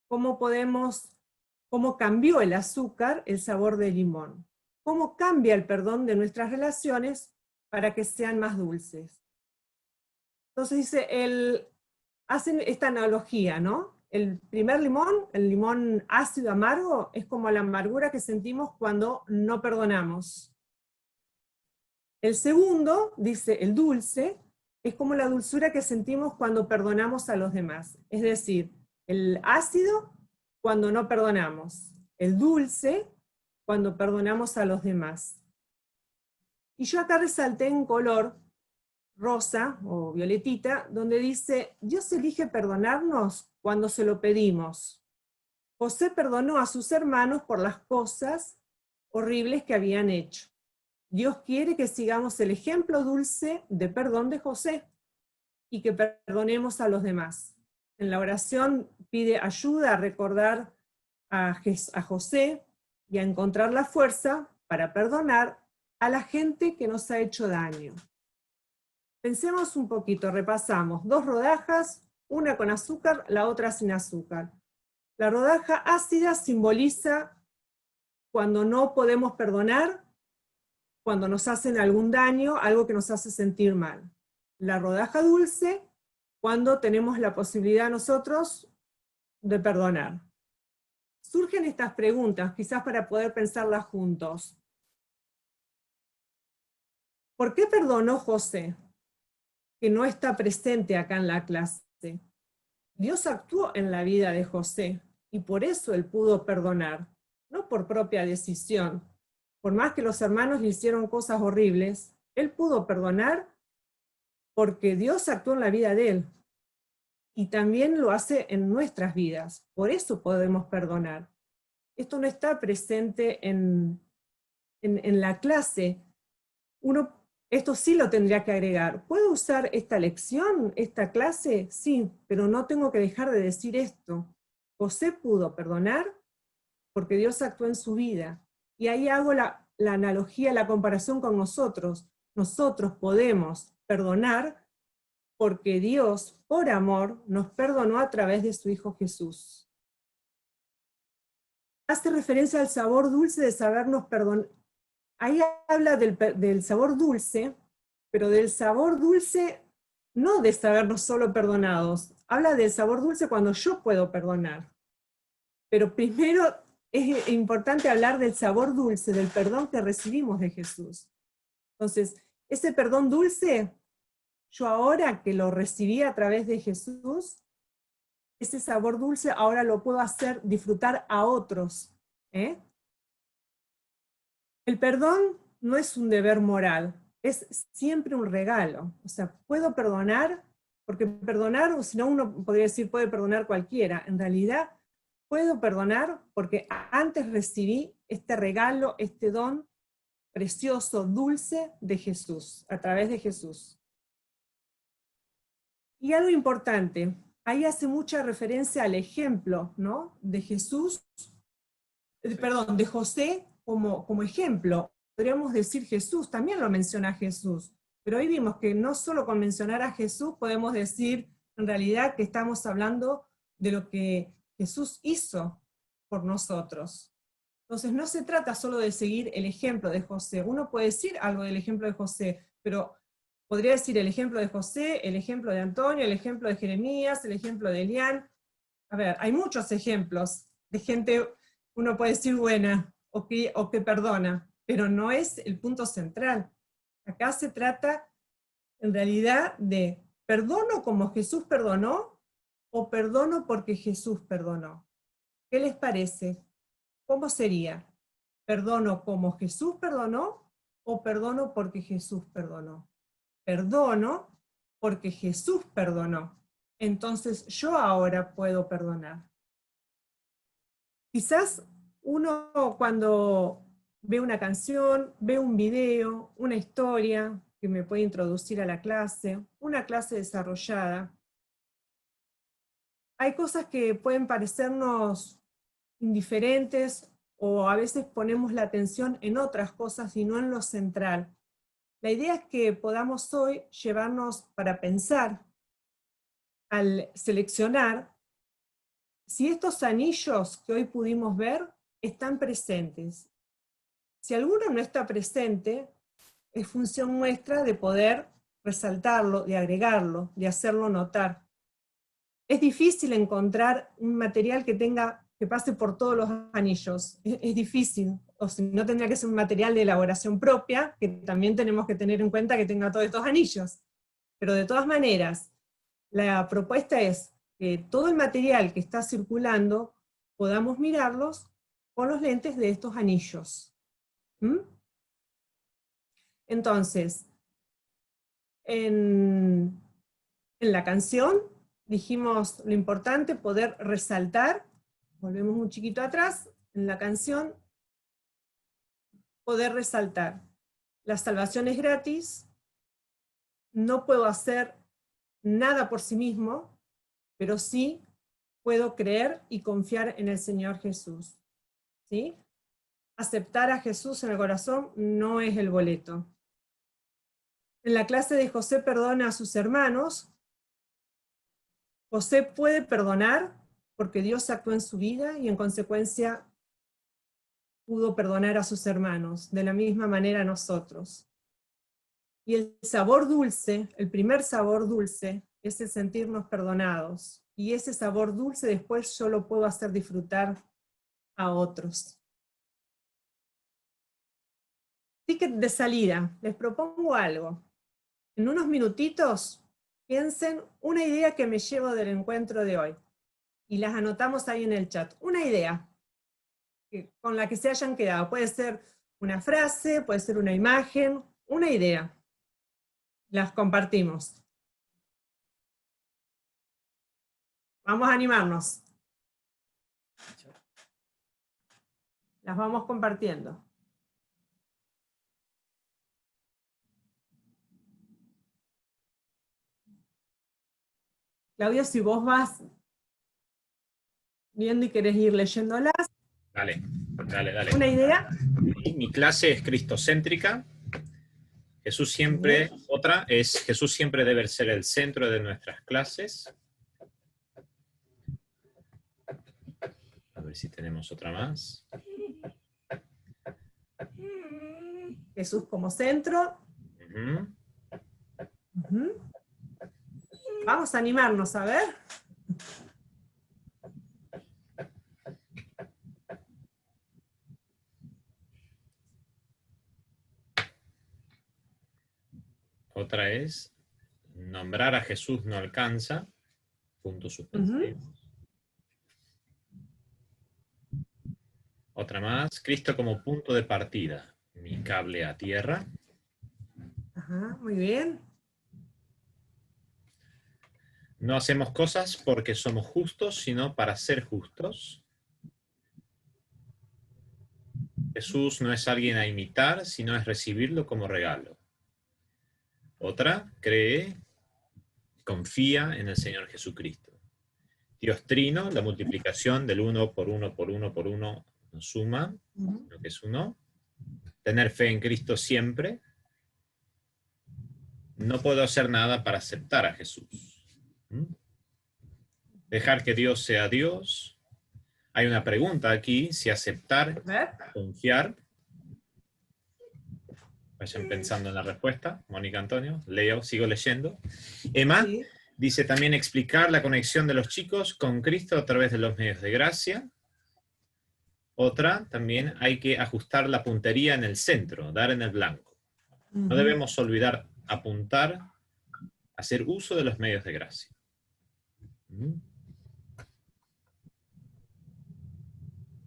¿Cómo cambió el azúcar el sabor del limón? ¿Cómo cambia el perdón de nuestras relaciones para que sean más dulces? Entonces dice, hacen esta analogía, ¿no? El primer limón, el limón ácido amargo, es como la amargura que sentimos cuando no perdonamos. El segundo, dice, el dulce, es como la dulzura que sentimos cuando perdonamos a los demás. Es decir, el ácido cuando no perdonamos, el dulce cuando perdonamos a los demás. Y yo acá resalté en color rosa o violetita, donde dice, Dios elige perdonarnos cuando se lo pedimos. José perdonó a sus hermanos por las cosas horribles que habían hecho. Dios quiere que sigamos el ejemplo dulce de perdón de José y que perdonemos a los demás. En la oración pide ayuda a recordar a José y a encontrar la fuerza para perdonar a la gente que nos ha hecho daño. Pensemos un poquito, repasamos. 2 rodajas, una con azúcar, la otra sin azúcar. La rodaja ácida simboliza cuando no podemos perdonar, cuando nos hacen algún daño, algo que nos hace sentir mal. La rodaja dulce, cuando tenemos la posibilidad nosotros de perdonar. Surgen estas preguntas, quizás para poder pensarlas juntos. ¿Por qué perdonó José, que no está presente acá en la clase? Dios actuó en la vida de José, y por eso él pudo perdonar, no por propia decisión. Por más que los hermanos le hicieron cosas horribles, él pudo perdonar porque Dios actuó en la vida de él. Y también lo hace en nuestras vidas. Por eso podemos perdonar. Esto no está presente en la clase. Esto sí lo tendría que agregar. ¿Puedo usar esta lección, esta clase? Sí, pero no tengo que dejar de decir esto. José pudo perdonar porque Dios actuó en su vida. Y ahí hago la analogía, la comparación con nosotros. Nosotros podemos perdonar porque Dios, por amor, nos perdonó a través de su Hijo Jesús. Hace referencia al sabor dulce de sabernos perdonar. Ahí habla del sabor dulce, pero del sabor dulce no de sabernos solo perdonados. Habla del sabor dulce cuando yo puedo perdonar. Pero primero es importante hablar del sabor dulce, del perdón que recibimos de Jesús. Entonces, ese perdón dulce, yo ahora que lo recibí a través de Jesús, ese sabor dulce ahora lo puedo hacer disfrutar a otros. El perdón no es un deber moral, es siempre un regalo. O sea, puedo perdonar porque perdonar, o si no uno podría decir puede perdonar cualquiera, en realidad puedo perdonar porque antes recibí este regalo, este don precioso, dulce de Jesús, a través de Jesús. Y algo importante, ahí hace mucha referencia al ejemplo, ¿no? De Jesús, perdón, de José como ejemplo. Podríamos decir Jesús, también lo menciona Jesús, pero hoy vimos que no solo con mencionar a Jesús podemos decir en realidad que estamos hablando de lo que Jesús hizo por nosotros. Entonces no se trata solo de seguir el ejemplo de José. Uno puede decir algo del ejemplo de José, pero podría decir el ejemplo de José, el ejemplo de Antonio, el ejemplo de Jeremías, el ejemplo de Elián. A ver, hay muchos ejemplos de gente, uno puede decir buena o que perdona, pero no es el punto central. Acá se trata en realidad de ¿perdono como Jesús perdonó o perdono porque Jesús perdonó? ¿Qué les parece? ¿Cómo sería? ¿Perdono como Jesús perdonó o perdono porque Jesús perdonó? Perdono porque Jesús perdonó. Entonces yo ahora puedo perdonar. Quizás uno cuando ve una canción, ve un video, una historia que me puede introducir a la clase, una clase desarrollada, hay cosas que pueden parecernos indiferentes o a veces ponemos la atención en otras cosas y no en lo central. La idea es que podamos hoy llevarnos para pensar, al seleccionar, si estos anillos que hoy pudimos ver están presentes. Si alguno no está presente, es función nuestra de poder resaltarlo, de agregarlo, de hacerlo notar. Es difícil encontrar un material que pase por todos los anillos. Es difícil, o si no tendría que ser un material de elaboración propia, que también tenemos que tener en cuenta que tenga todos estos anillos. Pero de todas maneras, la propuesta es que todo el material que está circulando podamos mirarlos con los lentes de estos anillos. ¿Mm? Entonces, en la canción dijimos lo importante, poder resaltar, volvemos un chiquito atrás, en la canción, poder resaltar. La salvación es gratis, no puedo hacer nada por sí mismo, pero sí puedo creer y confiar en el Señor Jesús. ¿Sí? Aceptar a Jesús en el corazón no es el boleto. En la clase de José perdona a sus hermanos, José puede perdonar porque Dios actuó en su vida y en consecuencia pudo perdonar a sus hermanos, de la misma manera nosotros. Y el sabor dulce, el primer sabor dulce, es el sentirnos perdonados. Y ese sabor dulce después yo lo puedo hacer disfrutar a otros. Ticket de salida, les propongo algo. En unos minutitos, piensen una idea que me llevo del encuentro de hoy. Y las anotamos ahí en el chat. Una idea con la que se hayan quedado. Puede ser una frase, puede ser una imagen, una idea. Las compartimos. Vamos a animarnos. Las vamos compartiendo. Claudio, si vos vas viendo y querés ir leyéndolas. Dale. ¿Una idea? Mi clase es cristocéntrica. Jesús siempre, otra es Jesús siempre debe ser el centro de nuestras clases. A ver si tenemos otra más. Jesús como centro. Vamos a animarnos, a ver. Otra es, nombrar a Jesús no alcanza, puntos suspensivos. Otra más, Cristo como punto de partida, mi cable a tierra. Ajá, muy bien. No hacemos cosas porque somos justos, sino para ser justos. Jesús no es alguien a imitar, sino es recibirlo como regalo. Otra, cree, confía en el Señor Jesucristo. Dios trino, la multiplicación del 1 por 1 por 1 por 1 nos suma, lo que es 1. Tener fe en Cristo siempre. No puedo hacer nada para aceptar a Jesús. Dejar que Dios sea Dios. Hay una pregunta aquí, si aceptar, confiar. Vayan pensando en la respuesta. Mónica, Antonio, leo, sigo leyendo. Emma Sí. dice también explicar la conexión de los chicos con Cristo a través de los medios de gracia. Otra, también hay que ajustar la puntería en el centro, dar en el blanco. No debemos olvidar apuntar, hacer uso de los medios de gracia.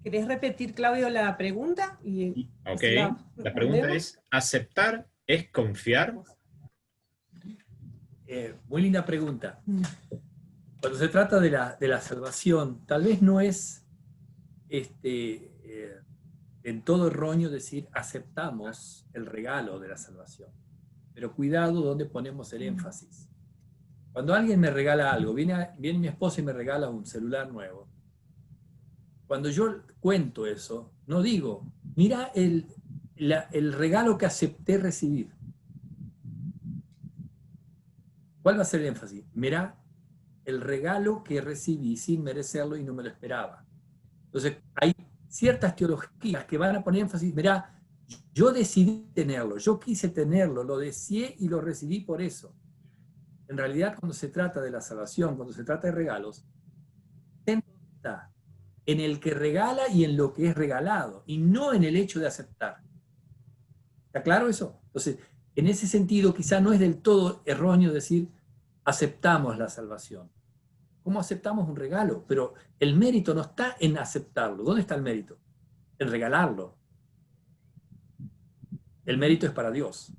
¿Querés repetir, Claudio, la pregunta? Ok, la la pregunta respondemos. es, ¿aceptar es confiar? Muy linda pregunta. Cuando se trata de la salvación, tal vez no es en todo erróneo decir aceptamos el regalo de la salvación. Pero cuidado donde ponemos el énfasis. Cuando alguien me regala algo, viene mi esposa y me regala un celular nuevo. Cuando yo cuento eso, no digo, mira el regalo que acepté recibir. ¿Cuál va a ser el énfasis? Mira el regalo que recibí sin merecerlo y no me lo esperaba. Entonces, hay ciertas teologías que van a poner énfasis, mira, yo decidí tenerlo, yo quise tenerlo, lo deseé y lo recibí por eso. En realidad, cuando se trata de la salvación, cuando se trata de regalos, está en el que regala y en lo que es regalado, y no en el hecho de aceptar. ¿Está claro eso? Entonces, en ese sentido, quizá no es del todo erróneo decir aceptamos la salvación. ¿Cómo aceptamos un regalo? Pero el mérito no está en aceptarlo. ¿Dónde está el mérito? En regalarlo. El mérito es para Dios.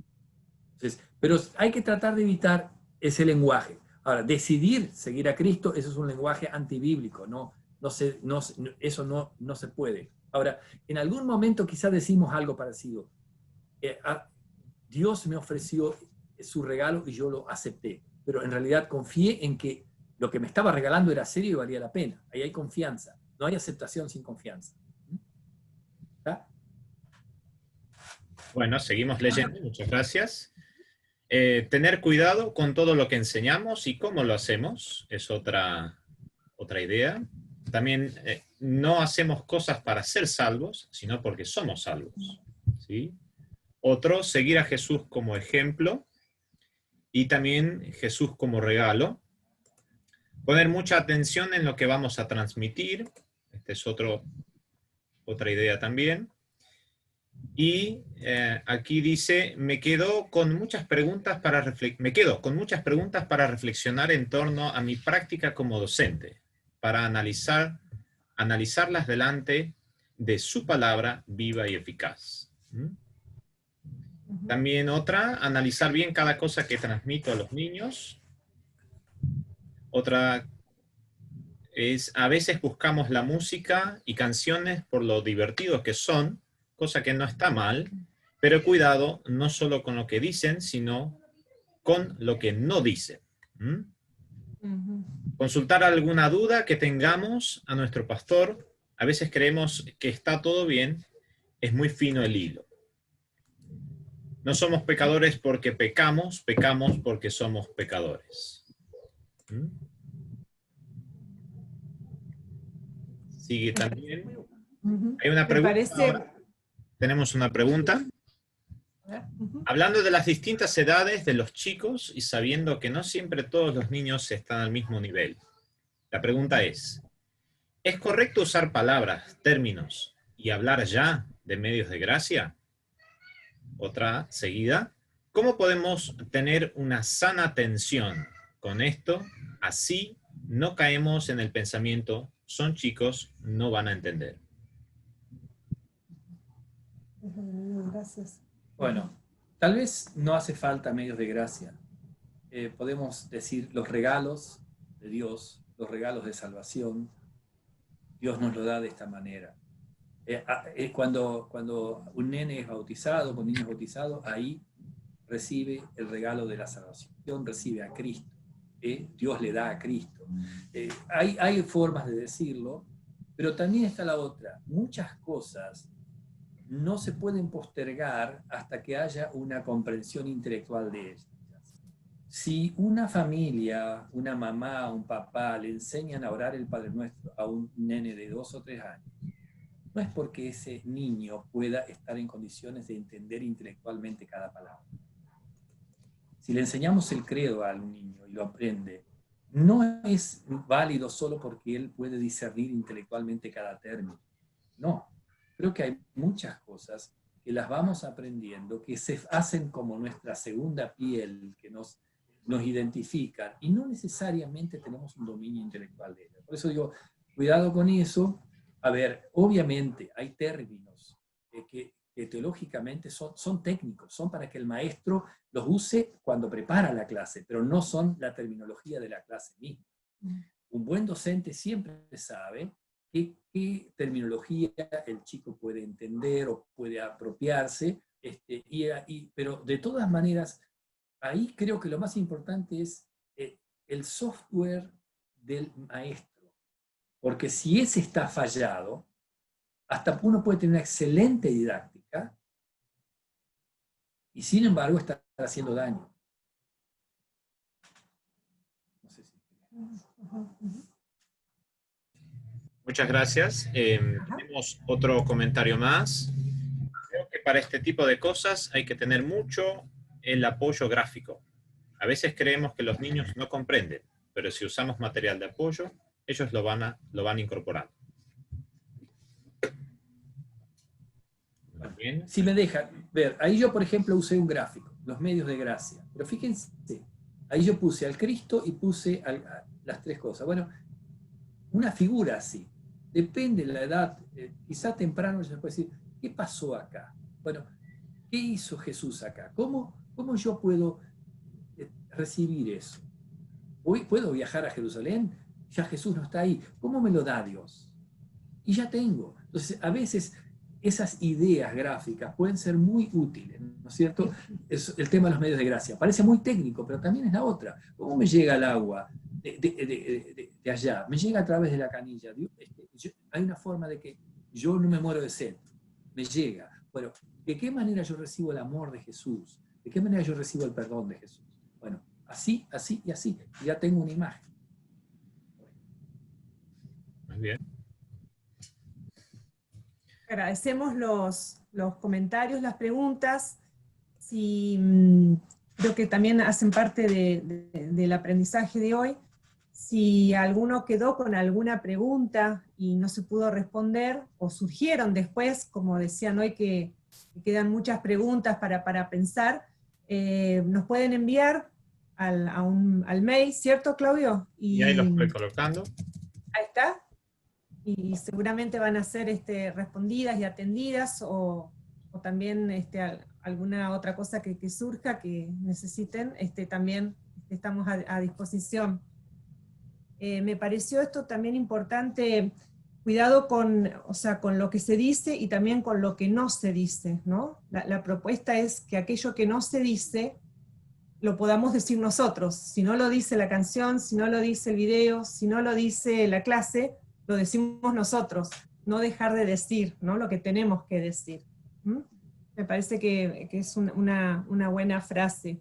Entonces, pero hay que tratar de evitar ese lenguaje. Ahora, decidir seguir a Cristo, eso es un lenguaje antibíblico, eso no se puede. Ahora, en algún momento quizá decimos algo parecido. Dios me ofreció su regalo y yo lo acepté, pero en realidad confié en que lo que me estaba regalando era serio y valía la pena. Ahí hay confianza. No hay aceptación sin confianza. ¿Está? Bueno, seguimos leyendo, muchas gracias. Tener cuidado con todo lo que enseñamos y cómo lo hacemos, es otra idea. También no hacemos cosas para ser salvos, sino porque somos salvos. ¿Sí? Otro, seguir a Jesús como ejemplo y también Jesús como regalo. Poner mucha atención en lo que vamos a transmitir. Esta es otra idea también. Y aquí dice, me quedo con muchas preguntas para reflexionar en torno a mi práctica como docente, para analizarlas delante de su palabra viva y eficaz. También otra, analizar bien cada cosa que transmito a los niños. Otra es, a veces buscamos la música y canciones por lo divertidos que son, cosa que no está mal, pero cuidado, no solo con lo que dicen, sino con lo que no dicen. Consultar alguna duda que tengamos a nuestro pastor. A veces creemos que está todo bien, es muy fino el hilo. No somos pecadores porque pecamos porque somos pecadores. Sigue también. Hay una pregunta. Tenemos una pregunta. Hablando de las distintas edades de los chicos y sabiendo que no siempre todos los niños están al mismo nivel. La pregunta ¿es correcto usar palabras, términos y hablar ya de medios de gracia? Otra seguida. ¿Cómo podemos tener una sana tensión con esto? Así no caemos en el pensamiento, son chicos, no van a entender. Gracias. Bueno, tal vez no hace falta medios de gracia. Podemos decir los regalos de Dios, los regalos de salvación, Dios nos lo da de esta manera. Cuando un nene es bautizado, cuando un niño es bautizado, ahí recibe el regalo de la salvación, recibe a Cristo. Dios le da a Cristo. Hay formas de decirlo, pero también está la otra. Muchas cosas no se pueden postergar hasta que haya una comprensión intelectual de ellas. Si una familia, una mamá, un papá, le enseñan a orar el Padre Nuestro a un nene de 2 o 3 años, no es porque ese niño pueda estar en condiciones de entender intelectualmente cada palabra. Si le enseñamos el credo a un niño y lo aprende, no es válido solo porque él puede discernir intelectualmente cada término. No, creo que hay muchas cosas que las vamos aprendiendo, que se hacen como nuestra segunda piel, que nos identifican, y no necesariamente tenemos un dominio intelectual de ellas. Por eso digo, cuidado con eso. A ver, obviamente hay términos que teológicamente son técnicos, son para que el maestro los use cuando prepara la clase, pero no son la terminología de la clase misma. Un buen docente siempre sabe qué terminología el chico puede entender o puede apropiarse, pero de todas maneras, ahí creo que lo más importante es el software del maestro. Porque si ese está fallado, hasta uno puede tener una excelente didáctica y sin embargo está haciendo daño. No sé si... Muchas gracias. Tenemos otro comentario más. Creo que para este tipo de cosas hay que tener mucho el apoyo gráfico. A veces creemos que los niños no comprenden, pero si usamos material de apoyo, ellos lo van incorporando. ¿Bien? Si me dejan ver, ahí yo por ejemplo usé un gráfico, los medios de gracia, pero fíjense, ahí yo puse al Cristo y puse las 3 cosas. Bueno, una figura así, depende de la edad, quizá temprano se puede decir, ¿qué pasó acá? Bueno, ¿qué hizo Jesús acá? ¿Cómo yo puedo recibir eso? Hoy puedo viajar a Jerusalén, ya Jesús no está ahí. ¿Cómo me lo da Dios? Y ya tengo. Entonces, a veces esas ideas gráficas pueden ser muy útiles, ¿no es cierto? Es el tema de los medios de gracia. Parece muy técnico, pero también es la otra. ¿Cómo me llega el agua de allá? Me llega a través de la canilla. Hay una forma de que yo no me muero de sed. Me llega. Bueno, ¿de qué manera yo recibo el amor de Jesús? ¿De qué manera yo recibo el perdón de Jesús? Bueno, así, así y así. Ya tengo una imagen. Muy bien. Agradecemos los comentarios, las preguntas. Creo que también hacen parte del aprendizaje de hoy. Si alguno quedó con alguna pregunta y no se pudo responder, o surgieron después, como decían hoy, que quedan muchas preguntas para pensar, nos pueden enviar al mail, ¿cierto, Claudio? Y ahí los estoy colocando. Ahí está. Y seguramente van a ser respondidas y atendidas, o también alguna otra cosa que surja, que necesiten, también estamos a disposición. Me pareció esto también importante, cuidado con lo que se dice y también con lo que no se dice, ¿no? La propuesta es que aquello que no se dice, lo podamos decir nosotros. Si no lo dice la canción, si no lo dice el video, si no lo dice la clase, lo decimos nosotros, no dejar de decir, ¿no? Lo que tenemos que decir. Me parece que es una buena frase.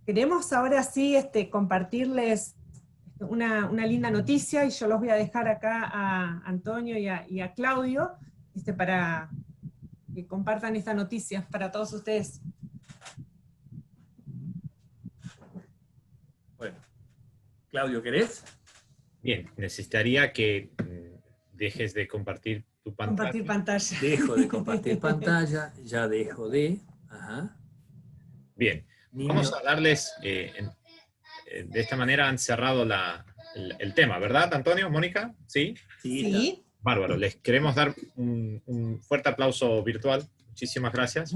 Queremos ahora sí compartirles una linda noticia, y yo los voy a dejar acá a Antonio y a Claudio, para que compartan esta noticia para todos ustedes. Bueno, Claudio, ¿querés? Bien, necesitaría que dejes de compartir tu pantalla. Compartir pantalla. Dejo de compartir pantalla, ya dejo de... Ajá. Bien, vamos a darles, de esta manera han cerrado el tema, ¿verdad, Antonio, Mónica? ¿Sí? Sí. Bárbaro, les queremos dar un fuerte aplauso virtual. Muchísimas gracias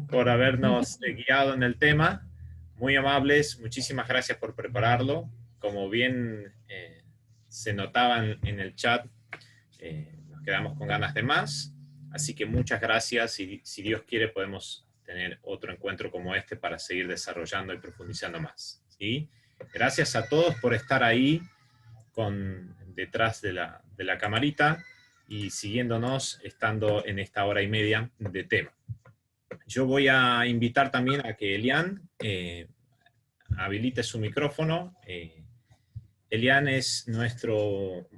por habernos guiado en el tema. muy amables, muchísimas gracias por prepararlo. Como bien se notaban en el chat, nos quedamos con ganas de más, así que muchas gracias y si Dios quiere podemos tener otro encuentro como este para seguir desarrollando y profundizando más, ¿sí? Gracias a todos por estar ahí detrás de la camarita y siguiéndonos, estando en esta hora y media de tema. Yo voy a invitar también a que Elian habilite su micrófono. Elian es nuestro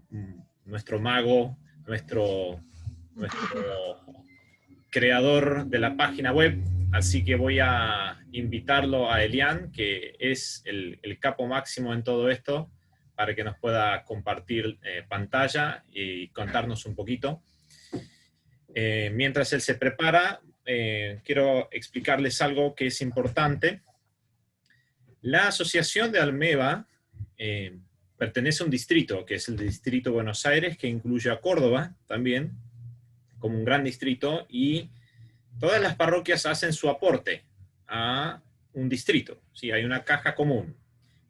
mago, nuestro creador de la página web, así que voy a invitarlo a Elian, que es el capo máximo en todo esto, para que nos pueda compartir pantalla y contarnos un poquito. Mientras él se prepara, quiero explicarles algo que es importante. La Asociación de Almeva pertenece a un distrito, que es el Distrito Buenos Aires, que incluye a Córdoba también, como un gran distrito, y todas las parroquias hacen su aporte a un distrito. Sí, hay una caja común.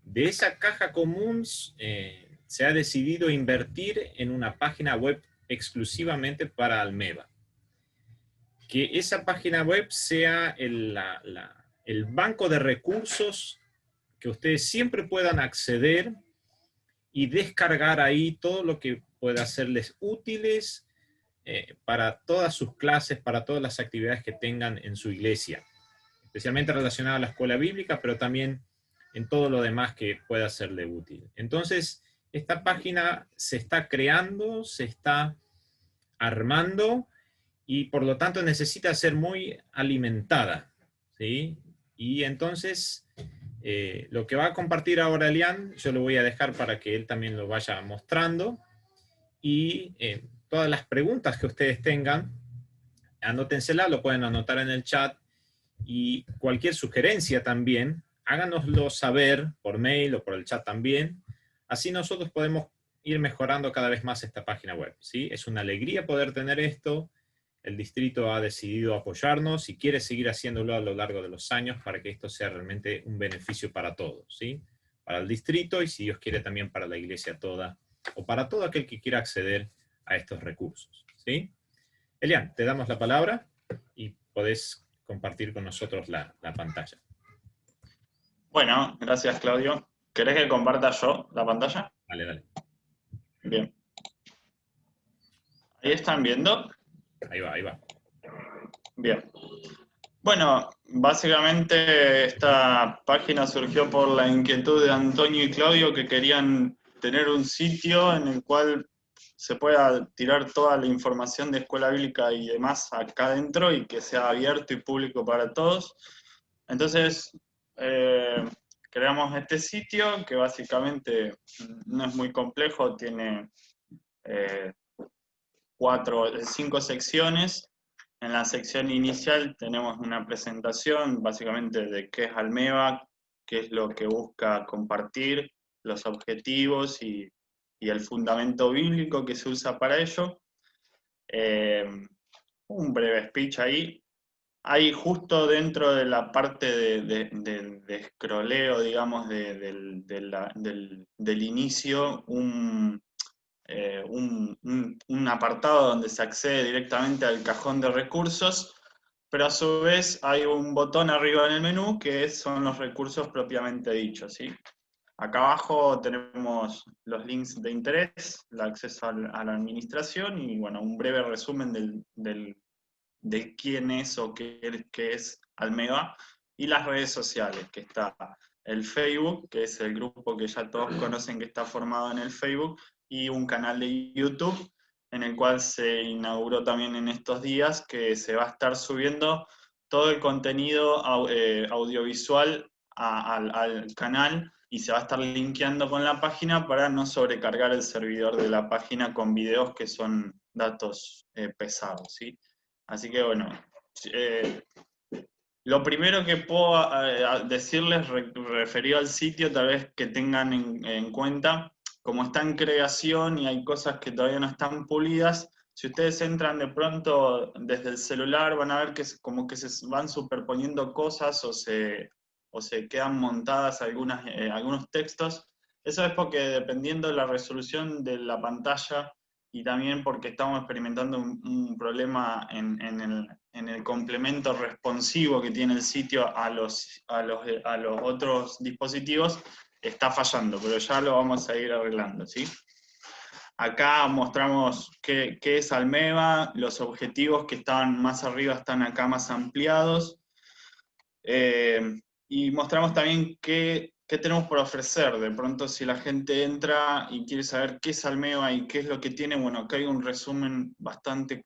De esa caja común se ha decidido invertir en una página web exclusivamente para Almeva. Que esa página web sea el banco de recursos que ustedes siempre puedan acceder y descargar ahí todo lo que pueda serles útiles para todas sus clases, para todas las actividades que tengan en su iglesia, especialmente relacionada a la escuela bíblica, pero también en todo lo demás que pueda serle útil. Entonces, esta página se está creando, se está armando, y por lo tanto necesita ser muy alimentada, ¿sí? Y entonces, lo que va a compartir ahora Elian, yo lo voy a dejar para que él también lo vaya mostrando, y todas las preguntas que ustedes tengan, anótenselas, lo pueden anotar en el chat, y cualquier sugerencia también, háganoslo saber por mail o por el chat también, así nosotros podemos ir mejorando cada vez más esta página web, ¿sí? Es una alegría poder tener esto. El distrito ha decidido apoyarnos y quiere seguir haciéndolo a lo largo de los años para que esto sea realmente un beneficio para todos, ¿sí? Para el distrito y, si Dios quiere, también para la iglesia toda, o para todo aquel que quiera acceder a estos recursos, ¿sí? Elian, te damos la palabra y podés compartir con nosotros la pantalla. Bueno, gracias, Claudio. ¿Querés que comparta yo la pantalla? Dale, dale. Bien. ¿Ahí están viendo? Ahí va, ahí va. Bien. Bueno, básicamente esta página surgió por la inquietud de Antonio y Claudio, que querían tener un sitio en el cual se pueda tirar toda la información de escuela bíblica y demás acá adentro y que sea abierto y público para todos. Entonces, creamos este sitio que básicamente no es muy complejo, tiene 5 secciones. En la sección inicial tenemos una presentación básicamente de qué es Almeva, qué es lo que busca compartir, los objetivos y el fundamento bíblico que se usa para ello. Un breve speech ahí. Hay justo dentro de la parte de scrolleo, digamos, del inicio, un apartado donde se accede directamente al cajón de recursos, pero a su vez hay un botón arriba en el menú que son los recursos propiamente dichos, ¿sí? Acá abajo tenemos los links de interés, el acceso a la administración y, bueno, un breve resumen de quién es o qué es Almeva, y las redes sociales, que está el Facebook, que es el grupo que ya todos conocen que está formado en el Facebook, y un canal de YouTube, en el cual se inauguró también en estos días, que se va a estar subiendo todo el contenido audiovisual al canal, y se va a estar linkeando con la página para no sobrecargar el servidor de la página con videos que son datos pesados, ¿sí? Así que, bueno, lo primero que puedo decirles referido al sitio, tal vez que tengan en cuenta, como está en creación y hay cosas que todavía no están pulidas, si ustedes entran de pronto desde el celular van a ver que como que se van superponiendo cosas o se o se quedan montadas algunos textos. Eso es porque dependiendo de la resolución de la pantalla y también porque estamos experimentando un problema en el complemento responsivo que tiene el sitio a los otros dispositivos, está fallando, pero ya lo vamos a ir arreglando, ¿sí? Acá mostramos qué es Almeva, los objetivos que estaban más arriba están acá más ampliados, y mostramos también qué tenemos por ofrecer. De pronto si la gente entra y quiere saber qué es Almeva y qué es lo que tiene, bueno, acá hay un resumen bastante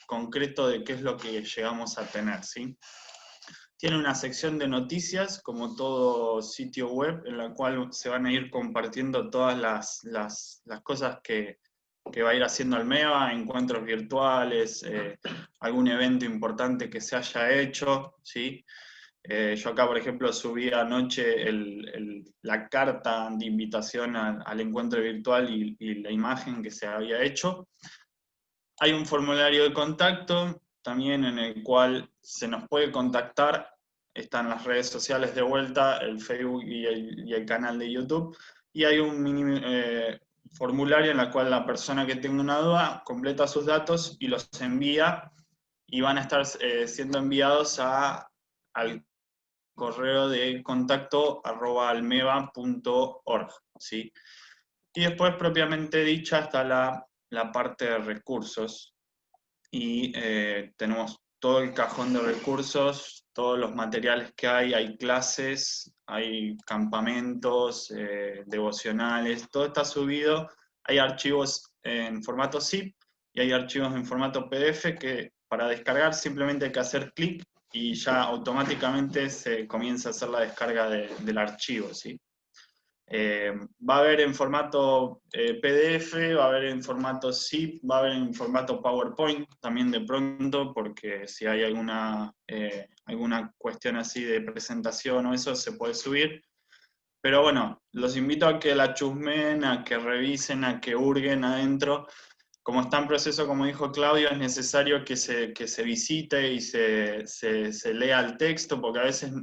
concreto de qué es lo que llegamos a tener, ¿sí? Tiene una sección de noticias, como todo sitio web, en la cual se van a ir compartiendo todas las cosas que va a ir haciendo Almeva, encuentros virtuales, algún evento importante que se haya hecho, ¿sí? Yo acá, por ejemplo, subí anoche la carta de invitación al encuentro virtual y la imagen que se había hecho. Hay un formulario de contacto también en el cual se nos puede contactar. Están las redes sociales de vuelta, el Facebook y el canal de YouTube. Y hay un mini formulario en el cual la persona que tenga una duda completa sus datos y los envía, y van a estar siendo enviados al correo de contacto @almeva.org, ¿sí? Y después, propiamente dicha, está la parte de recursos, y tenemos todo el cajón de recursos, todos los materiales que hay clases, hay campamentos, devocionales, todo está subido. Hay archivos en formato zip y hay archivos en formato PDF que para descargar simplemente hay que hacer clic y ya automáticamente se comienza a hacer la descarga del archivo, ¿sí? Va a haber en formato PDF, va a haber en formato zip, va a haber en formato PowerPoint también de pronto, porque si hay alguna cuestión así de presentación o eso, se puede subir. Pero bueno, los invito a que la chusmen, a que revisen, a que hurguen adentro. Como está en proceso, como dijo Claudio, es necesario que se visite y se lea el texto, porque a veces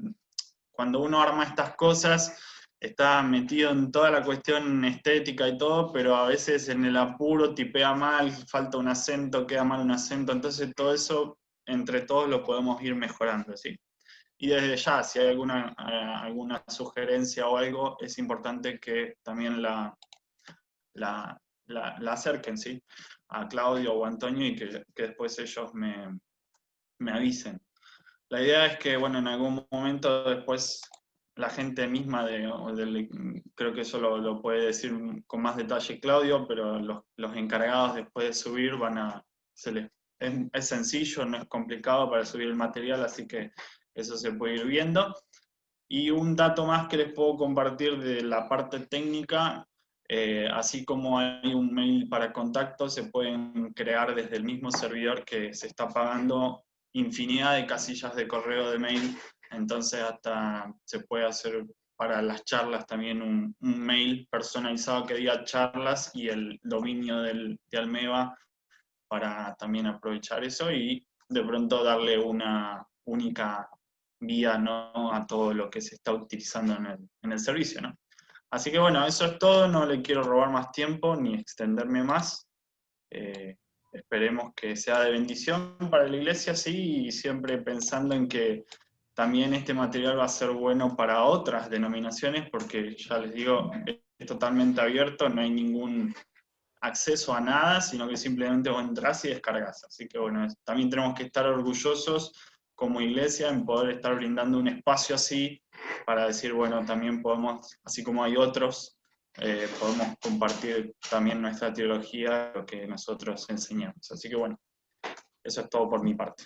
cuando uno arma estas cosas está metido en toda la cuestión estética y todo, pero a veces en el apuro tipea mal, falta un acento, queda mal un acento, entonces todo eso entre todos lo podemos ir mejorando, ¿sí? Y desde ya, si hay alguna sugerencia o algo, es importante que también la acerquen, ¿sí? A Claudio o a Antonio, y que después ellos me avisen. La idea es que, bueno, en algún momento después la gente misma, creo que eso lo puede decir con más detalle Claudio, pero los encargados después de subir es sencillo, no es complicado para subir el material, así que eso se puede ir viendo. Y un dato más que les puedo compartir de la parte técnica, así como hay un mail para contacto, se pueden crear desde el mismo servidor que se está pagando infinidad de casillas de correo de mail, entonces hasta se puede hacer para las charlas también un mail personalizado que diga charlas y el dominio de Almeva, para también aprovechar eso y de pronto darle una única vía, ¿no?, a todo lo que se está utilizando en el servicio, ¿no? Así que bueno, eso es todo, no le quiero robar más tiempo ni extenderme más. Esperemos que sea de bendición para la iglesia, sí, y siempre pensando en que también este material va a ser bueno para otras denominaciones, porque ya les digo, es totalmente abierto, no hay ningún acceso a nada, sino que simplemente vos entrás y descargas. Así que bueno, también tenemos que estar orgullosos como iglesia en poder estar brindando un espacio así, para decir, bueno, también podemos, así como hay otros, podemos compartir también nuestra teología, lo que nosotros enseñamos. Así que bueno, eso es todo por mi parte.